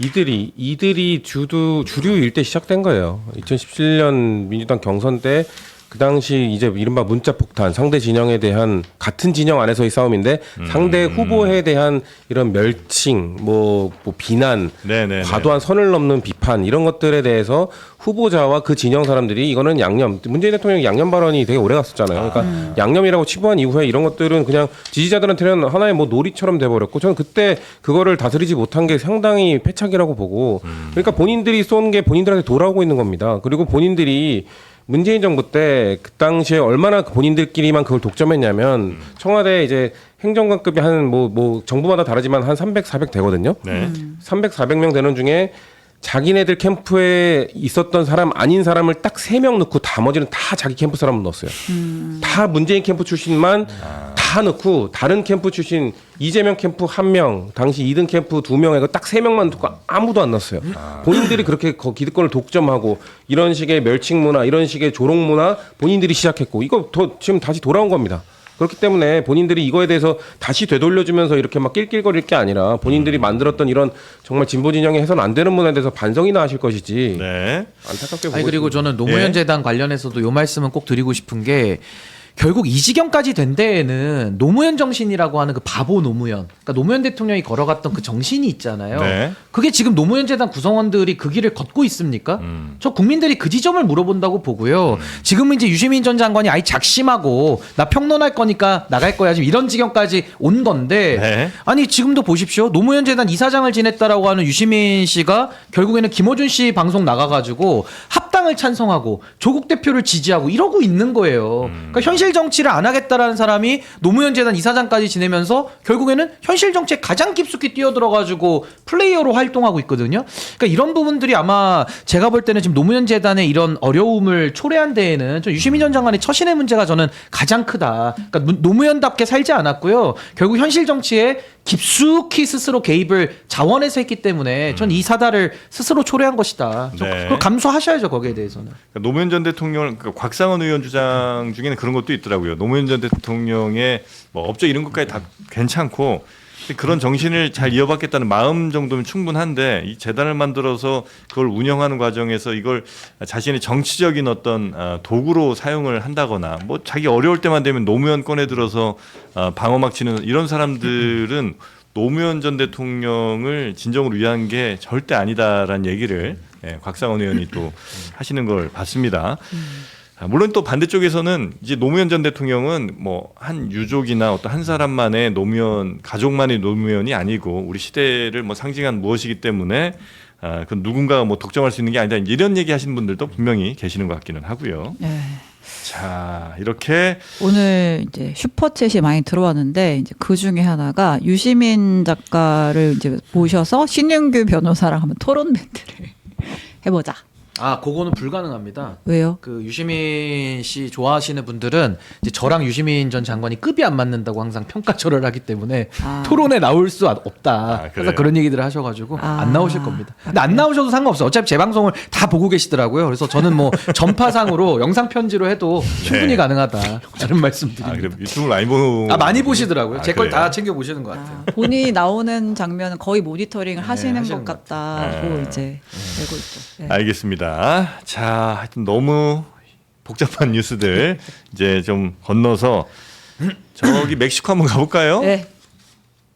이들이 주류일 때 시작된 거예요. 2017년 민주당 경선 때 그 당시 이제 이른바 문자 폭탄, 상대 진영에 대한 같은 진영 안에서의 싸움인데 상대 후보에 대한 이런 멸칭, 뭐 비난, 네네네. 과도한 선을 넘는 비판 이런 것들에 대해서 후보자와 그 진영 사람들이 이거는 양념, 문재인 대통령이 양념 발언이 되게 오래 갔었잖아요. 그러니까 양념이라고 치부한 이후에 이런 것들은 그냥 지지자들한테는 하나의 뭐 놀이처럼 돼버렸고 저는 그때 그거를 다스리지 못한 게 상당히 패착이라고 보고 그러니까 본인들이 쏜 게 본인들한테 돌아오고 있는 겁니다. 그리고 본인들이 문재인 정부 때 그 당시에 얼마나 본인들끼리만 그걸 독점했냐면 청와대 이제 행정관급이 한 뭐 정부마다 다르지만 한 300, 400 되거든요. 네. 300, 400명 되는 중에 자기네들 캠프에 있었던 사람 아닌 사람을 딱 3명 넣고 나머지는 다 자기 캠프 사람을 넣었어요. 다 문재인 캠프 출신만 다 넣고 다른 캠프 출신 이재명 캠프 1명, 당시 2등 캠프 2명에 딱 3명만 넣고 아무도 안 넣었어요. 본인들이 그렇게 기득권을 독점하고 이런 식의 멸칭 문화, 이런 식의 조롱 문화 본인들이 시작했고 이거 지금 다시 돌아온 겁니다. 그렇기 때문에 본인들이 이거에 대해서 다시 되돌려주면서 이렇게 막 낄낄거릴 게 아니라 본인들이 만들었던 이런 정말 진보 진영에 해서는 안 되는 문화에 대해서 반성이나 하실 것이지. 네. 안타깝게 보고 아니 그리고 있습니다. 저는 노무현 예. 재단 관련해서도 요 말씀은 꼭 드리고 싶은 게 결국 이 지경까지 된 데에는 노무현 정신이라고 하는 그 바보 노무현, 그러니까 노무현 대통령이 걸어갔던 그 정신이 있잖아요. 네. 그게 지금 노무현 재단 구성원들이 그 길을 걷고 있습니까? 저 국민들이 그 지점을 물어본다고 보고요. 지금은 이제 유시민 전 장관이 아예 작심하고 나 평론할 거니까 나갈 거야 지금 이런 지경까지 온 건데 네. 아니 지금도 보십시오. 노무현 재단 이사장을 지냈다라고 하는 유시민 씨가 결국에는 김어준 씨 방송 나가가지고 합당을 찬성하고 조국 대표를 지지하고 이러고 있는 거예요. 그러니까 현실 정치를 안 하겠다라는 사람이 노무현 재단 이사장까지 지내면서 결국에는 현실 정치에 가장 깊숙이 뛰어들어가지고 플레이어로 활동하고 있거든요. 그러니까 이런 부분들이 아마 제가 볼 때는 지금 노무현 재단의 이런 어려움을 초래한 데에는 좀 유시민 전 장관의 처신의 문제가 저는 가장 크다. 그러니까 노무현답게 살지 않았고요. 결국 현실 정치에 깊숙이 스스로 개입을 자원해서 했기 때문에 전 이 사달을 스스로 초래한 것이다. 네. 그걸 감수하셔야죠 거기에 대해서는. 그러니까 노무현 전 대통령, 그러니까 곽상원 의원 주장 중에는 그런 것도 있더라고요. 노무현 전 대통령의 뭐 업적 이런 것까지 다 괜찮고 그런 정신을 잘 이어받겠다는 마음 정도면 충분한데 이 재단을 만들어서 그걸 운영하는 과정에서 이걸 자신의 정치적인 어떤 도구로 사용을 한다거나 뭐 자기 어려울 때만 되면 노무현 꺼내 들어서 방어막 치는 이런 사람들은 노무현 전 대통령을 진정으로 위한 게 절대 아니다라는 얘기를 예, 곽상원 의원이 또 하시는 걸 봤습니다. 물론 또 반대쪽에서는 이제 노무현 전 대통령은 뭐 한 유족이나 어떤 한 사람만의 노무현 가족만의 노무현이 아니고 우리 시대를 뭐 상징한 무엇이기 때문에 그 누군가가 뭐 독점할 수 있는 게 아니다 이런 얘기 하시는 분들도 분명히 계시는 것 같기는 하고요. 네. 자 이렇게 오늘 이제 슈퍼챗이 많이 들어왔는데 이제 그 중에 하나가 유시민 작가를 이제 모셔서 신윤규 변호사랑 한번 토론 멘트를 해보자. 아, 그거는 불가능합니다. 왜요? 그 유시민 씨 좋아하시는 분들은 이제 저랑 유시민 전 장관이 급이 안 맞는다고 항상 평가절을 하기 때문에 토론에 나올 수 없다. 그래서 그래요? 그런 얘기들을 하셔가지고 안 나오실 겁니다. 근데 안 나오셔도 상관없어요. 어차피 제 방송을 다 보고 계시더라고요. 그래서 저는 뭐 전파상으로 영상 편지로 해도 충분히 네. 가능하다. 이런 말씀드립니다. 그래 유튜브 많이 보는 많이 보시더라고요. 제 걸 그래요? 다 챙겨 보시는 것 같아요. 본인이 나오는 장면은 거의 모니터링을 하시는 하시는 것 것 같다고 이제 알고 있죠. 네. 알겠습니다. 자, 하여튼 너무 복잡한 뉴스들 이제 좀 건너서 저기 멕시코 한번 가볼까요? 네.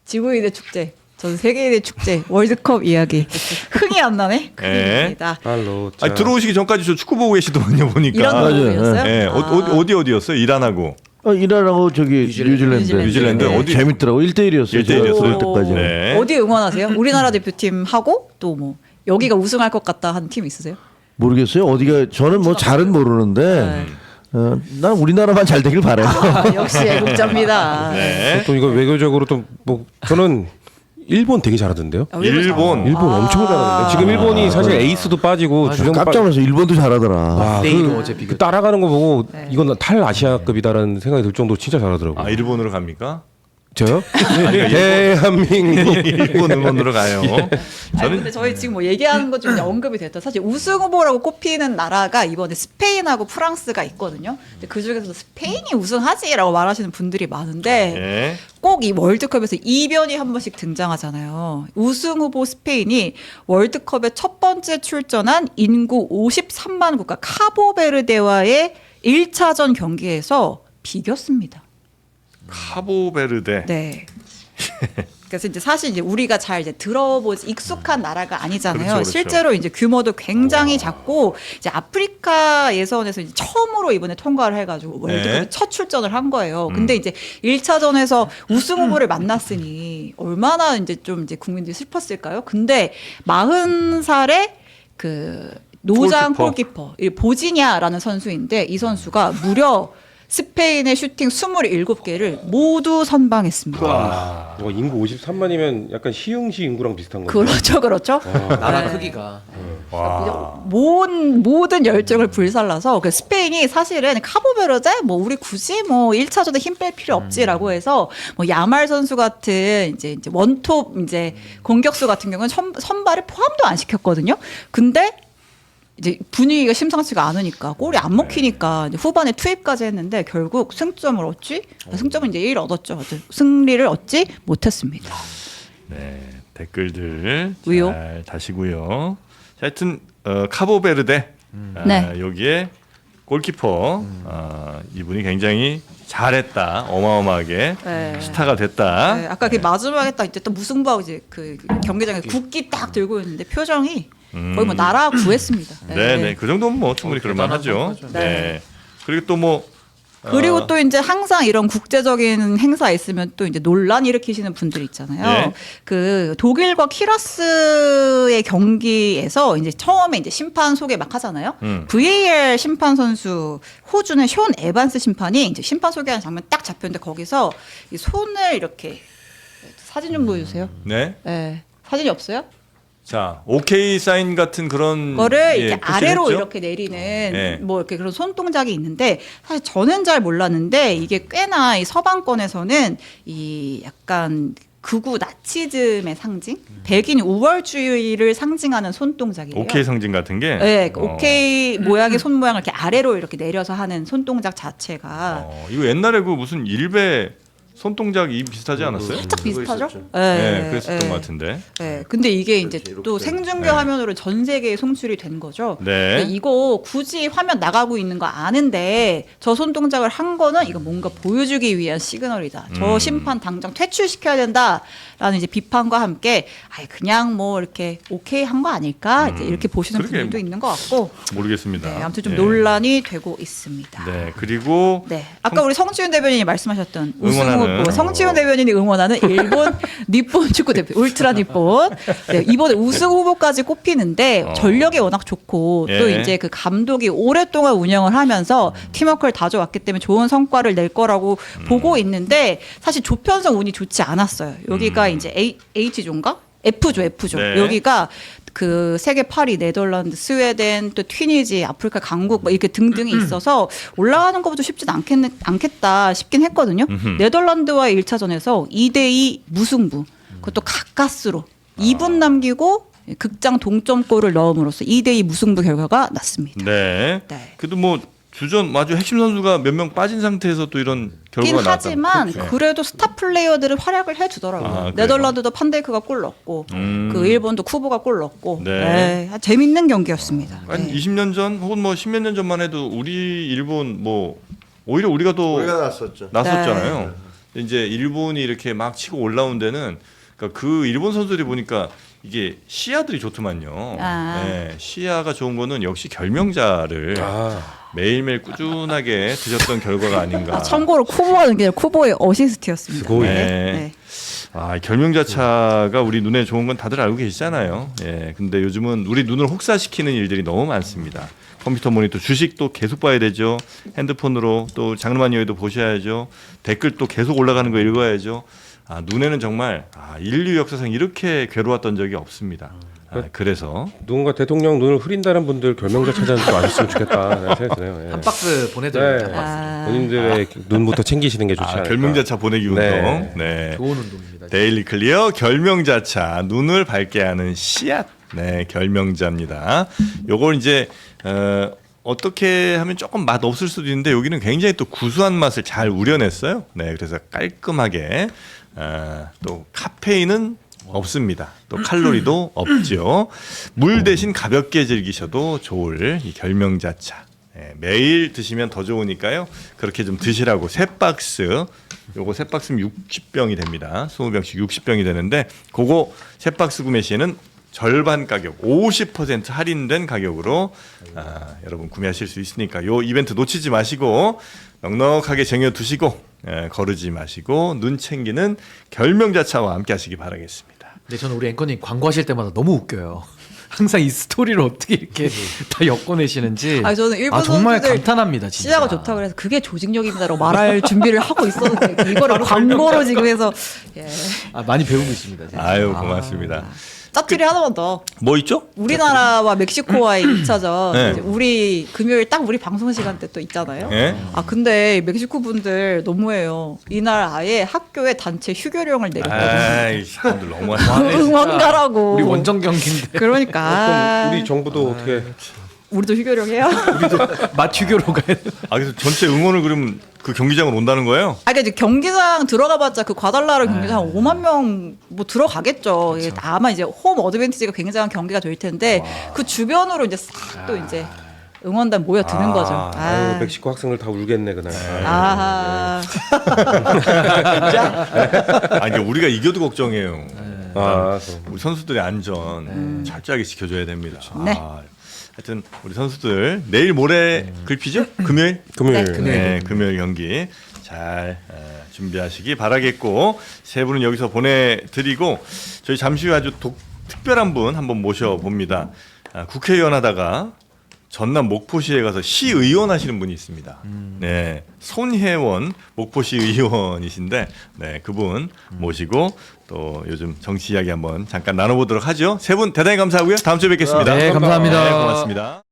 지구인의 축제. 전 세계인의 축제 월드컵 이야기 흥이 안 나네. 네. 큰일입니다. 아니, 들어오시기 전까지 저 축구 보고 계시더만요 보니까. 이런 부분이었어요? 네. 어디였어요? 이란하고. 이란하고 저기 뉴질랜드. 뉴질랜드 네. 어디 재밌더라고. 1대1이었어요. 1대1이었어요? 그럴 때까지. 네. 어디 응원하세요? 우리나라 대표팀 하고 또 뭐 여기가 우승할 것 같다 하는 팀 있으세요? 모르겠어요. 어디가 저는 뭐 잘은 모르는데 난 우리나라만 잘 되길 바라요. 역시 애국자입니다. 네. 또 이거 외교적으로 또 뭐 저는 일본 되게 잘하던데요. 일본. 일본 엄청 잘하는데 지금 일본이 사실 에이스도 빠지고 주전 깜짝 놀라서 일본도 잘하더라. 와, 내일도 어제 비교. 따라가는 거 보고 네. 이건 탈 아시아급이다라는 생각이 들 정도로 진짜 잘하더라고요. 아, 일본으로 갑니까? 저요? 대한민국 일본 응원으로 가요. 아니, 근데 저희 지금 뭐 얘기하는 것 중에 언급이 됐다. 사실 우승 후보라고 꼽히는 나라가 이번에 스페인하고 프랑스가 있거든요. 근데 그 중에서도 스페인이 우승하지라고 말하시는 분들이 많은데 네. 꼭 이 월드컵에서 이변이 한 번씩 등장하잖아요. 우승 후보 스페인이 월드컵에 첫 번째 출전한 인구 53만 국가 카보베르데와의 1차전 경기에서 비겼습니다. 카보베르데. 네. 그래서 이제 사실 이제 우리가 잘 이제 들어보지 익숙한 나라가 아니잖아요. 그렇죠, 그렇죠. 실제로 이제 규모도 굉장히 작고 이제 아프리카 예선에서 이제 처음으로 이번에 통과를 해가지고 월드컵 네. 첫 출전을 한 거예요. 근데 이제 1차전에서 우승 후보를 만났으니 얼마나 이제 좀 이제 국민들이 슬펐을까요? 근데 40살의 그 노장 골키퍼 보지냐라는 선수인데 이 선수가 무려 스페인의 슈팅 27개를 모두 선방했습니다. 이거 인구 53만이면 약간 시흥시 인구랑 비슷한 건데. 그렇죠. 나라 네. 크기가. 모든 열정을 불살라서 그 스페인이 사실은 카보베르데 뭐 우리 굳이 뭐 1차전에 힘 뺄 필요 없지라고 해서 뭐 야말 선수 같은 이제 원톱 이제 공격수 같은 경우는 선발에 포함도 안 시켰거든요. 근데 이제 분위기가 심상치가 않으니까 골이 안 먹히니까 이제 후반에 투입까지 했는데 결국 승점을 얻지 승점은 이제 1 얻었죠. 승리를 얻지 못했습니다. 네, 댓글들 왜요? 잘 다시고요. 자, 하여튼 카보베르데 네. 여기에 골키퍼 이분이 굉장히 잘했다. 어마어마하게 네. 스타가 됐다. 네, 아까 그 마지막에 딱 이제 또 무승부하고 이제 그 경기장에 국기 딱 들고 있는데 표정이 거의 뭐 나라 구했습니다. 네, 그 정도면 뭐 충분히 그럴만하죠. 네. 그리고 또 뭐 그리고 또 이제 항상 이런 국제적인 행사 있으면 또 이제 논란 일으키시는 분들 있잖아요. 네. 그 독일과 키라스의 경기에서 이제 처음에 이제 심판 소개 막 하잖아요. VAR 심판 선수 호주는 숀 에반스 심판이 이제 심판 소개하는 장면 딱 잡혔는데 거기서 이 손을 이렇게 사진 좀 보여주세요. 네. 네. 사진이 없어요? 자, 오케이 사인 같은 그런 거를 예, 이렇게 표시를 아래로 했죠? 이렇게 내리는 네. 뭐 이렇게 그런 손 동작이 있는데 사실 저는 잘 몰랐는데 이게 꽤나 이 서방권에서는 이 약간 극우 나치즘의 상징, 백인 우월주의를 상징하는 손 동작이에요. 오케이 상징 같은 게. 네, 오케이 모양의 손 모양을 이렇게 아래로 이렇게 내려서 하는 손 동작 자체가 이거 옛날에 그 무슨 일베 손동작이 비슷하지 않았어요? 살짝 비슷하죠? 네, 그랬었던 것 같은데. 네, 근데 이게 이제 또 네. 생중계 화면으로 전 세계에 송출이 된 거죠. 네. 근데 이거 굳이 화면 나가고 있는 거 아는데 저 손동작을 한 거는 이거 뭔가 보여주기 위한 시그널이다. 저 심판 당장 퇴출시켜야 된다라는 이제 비판과 함께 아예 그냥 뭐 이렇게 오케이 한 거 아닐까 이제 이렇게 보시는 그러게 분들도 있는 것 같고. 모르겠습니다. 네, 아무튼 좀 예. 논란이 되고 있습니다. 네, 그리고 네, 아까 우리 성지훈 대변인이 말씀하셨던 우승 응원하는. 후보 성지훈 대변인이 응원하는 일본 니폰 축구 대표 울트라 니폰. 네, 이번에 우승 후보까지 꼽히는데 전력이 워낙 좋고 예. 또 이제 그 감독이 오랫동안 운영을 하면서 팀워크를 다져왔기 때문에 좋은 성과를 낼 거라고 보고 있는데 사실 조편성 운이 좋지 않았어요. 여기가 이제 H조인가? F조. 네. 여기가 그 세계 8위 네덜란드, 스웨덴, 또 튀니지, 아프리카 강국 뭐 이렇게 등등이 있어서 올라가는 것부터 쉽진 않겠다 싶긴 했거든요. 네덜란드와의 1차전에서 2대2 무승부. 그것도 가까스로 2분 남기고 극장 동점골을 넣음으로써 2대2 무승부 결과가 났습니다. 네. 네. 그래도 뭐 주전 아주 핵심 선수가 몇 명 빠진 상태에서 또 이런 결과가 긴 나왔다. 하지만 그래도 스타 플레이어들은 활약을 해주더라고요. 아, 그래요? 네덜란드도 판데이크가 골 넣었고 그 일본도 쿠보가 골 넣었고 네. 네, 재밌는 경기였습니다. 한 네. 20년 전 혹은 뭐 10몇 년 전만 해도 우리 일본 뭐 오히려 우리가 더 우리가 났었죠. 났었잖아요. 이제 일본이 이렇게 막 치고 올라온 데는 그러니까 그 일본 선수들이 보니까 이게 시야들이 좋더만요. 아. 네, 시야가 좋은 거는 역시 결명자를 매일매일 꾸준하게 드셨던 결과가 아닌가. 참고로 쿠보하는 게 아니라 쿠보의 어시스트였습니다. 스고이. 네. 네. 네. 아, 결명자차가 우리 눈에 좋은 건 다들 알고 계시잖아요. 예. 근데 요즘은 우리 눈을 혹사시키는 일들이 너무 많습니다. 컴퓨터 모니터 주식도 계속 봐야 되죠. 핸드폰으로 또 장르만 여의도 보셔야죠. 댓글 또 계속 올라가는 거 읽어야죠. 아, 눈에는 정말 인류 역사상 이렇게 괴로웠던 적이 없습니다. 그래서 누군가 대통령 눈을 흐린다는 분들 결명자 찾아는 좀 안 했으면 좋겠다 생각이 드네요. 예. 한 박스 보내드립니다. 네. 한 박스. 본인들의 눈부터 챙기시는 게 좋지 않을까. 결명자차 보내기 운동. 네. 네. 좋은 운동입니다. 데일리 클리어 결명자차 눈을 밝게 하는 씨앗. 네, 결명자입니다. 요걸 이제 어떻게 하면 조금 맛 없을 수도 있는데 여기는 굉장히 또 구수한 맛을 잘 우려냈어요. 네, 그래서 깔끔하게 또 카페인은 없습니다. 또 칼로리도 없죠. 물 대신 가볍게 즐기셔도 좋을 이 결명자차. 네, 매일 드시면 더 좋으니까요. 그렇게 좀 드시라고 세 박스. 요거 세 박스면 60병이 됩니다. 20병씩 60병이 되는데 그거 세 박스 구매 시에는 절반 가격, 50% 할인된 가격으로 여러분 구매하실 수 있으니까 요 이벤트 놓치지 마시고 넉넉하게 쟁여 두시고 거르지 마시고 눈 챙기는 결명자차와 함께 하시기 바라겠습니다. 근데 저는 우리 앵커님 광고하실 때마다 너무 웃겨요. 항상 이 스토리를 어떻게 이렇게 다 엮어내시는지. 아, 저는 일본 정말 선수들 감탄합니다. 진짜. 시야가 좋다 그래서 그게 조직력입니다라고 말할 준비를 하고 있었는데 이거를 광고로 지금 해서 예. 많이 배우고 있습니다. 진짜. 아유 고맙습니다. 짭질이 하나만 더. 뭐 있죠? 우리나라와 멕시코와의 2차전 네. 이제 우리 금요일 딱 우리 방송 시간대 또 있잖아요. 네. 아 근데 멕시코 분들 너무해요. 이날 아예 학교에 단체 휴교령을 내렸거든요. 아이 사람들 너무하네. 응원 가라고. 우리 원정 경기인데. 그러니까 그럼 우리 정부도 어떻게 우리도 휴교령 해요? 맛 휴교로 가야 돼. 그래서 전체 응원을 그럼 그 경기장으로 온다는 거예요? 그러니까 이제 경기장 들어가봤자 그 과달라르 경기장 한 5만 명 뭐 들어가겠죠. 이게 아마 이제 홈 어드밴티지가 굉장한 경기가 될 텐데 그 주변으로 이제 싹 또 이제 응원단 모여드는 거죠. 아유, 멕시코 학생들 다 울겠네 그날. 아하. 아니 우리가 이겨도 걱정해요. 아, 우리 선수들의 안전 철저하게 지켜줘야 됩니다. 네. 하여튼 우리 선수들 내일 모레 글피죠? 금요일? 금요일. 네, 금요일 경기 잘 준비하시기 바라겠고 세 분은 여기서 보내드리고 저희 잠시 후에 아주 특별한 분 한번 모셔봅니다. 국회의원 하다가 전남 목포시에 가서 시의원 하시는 분이 있습니다. 네, 손혜원 목포시 의원이신데 네, 그분 모시고 또 요즘 정치 이야기 한번 잠깐 나눠보도록 하죠. 세 분 대단히 감사하고요. 다음 주에 뵙겠습니다. 네, 감사합니다. 네, 고맙습니다.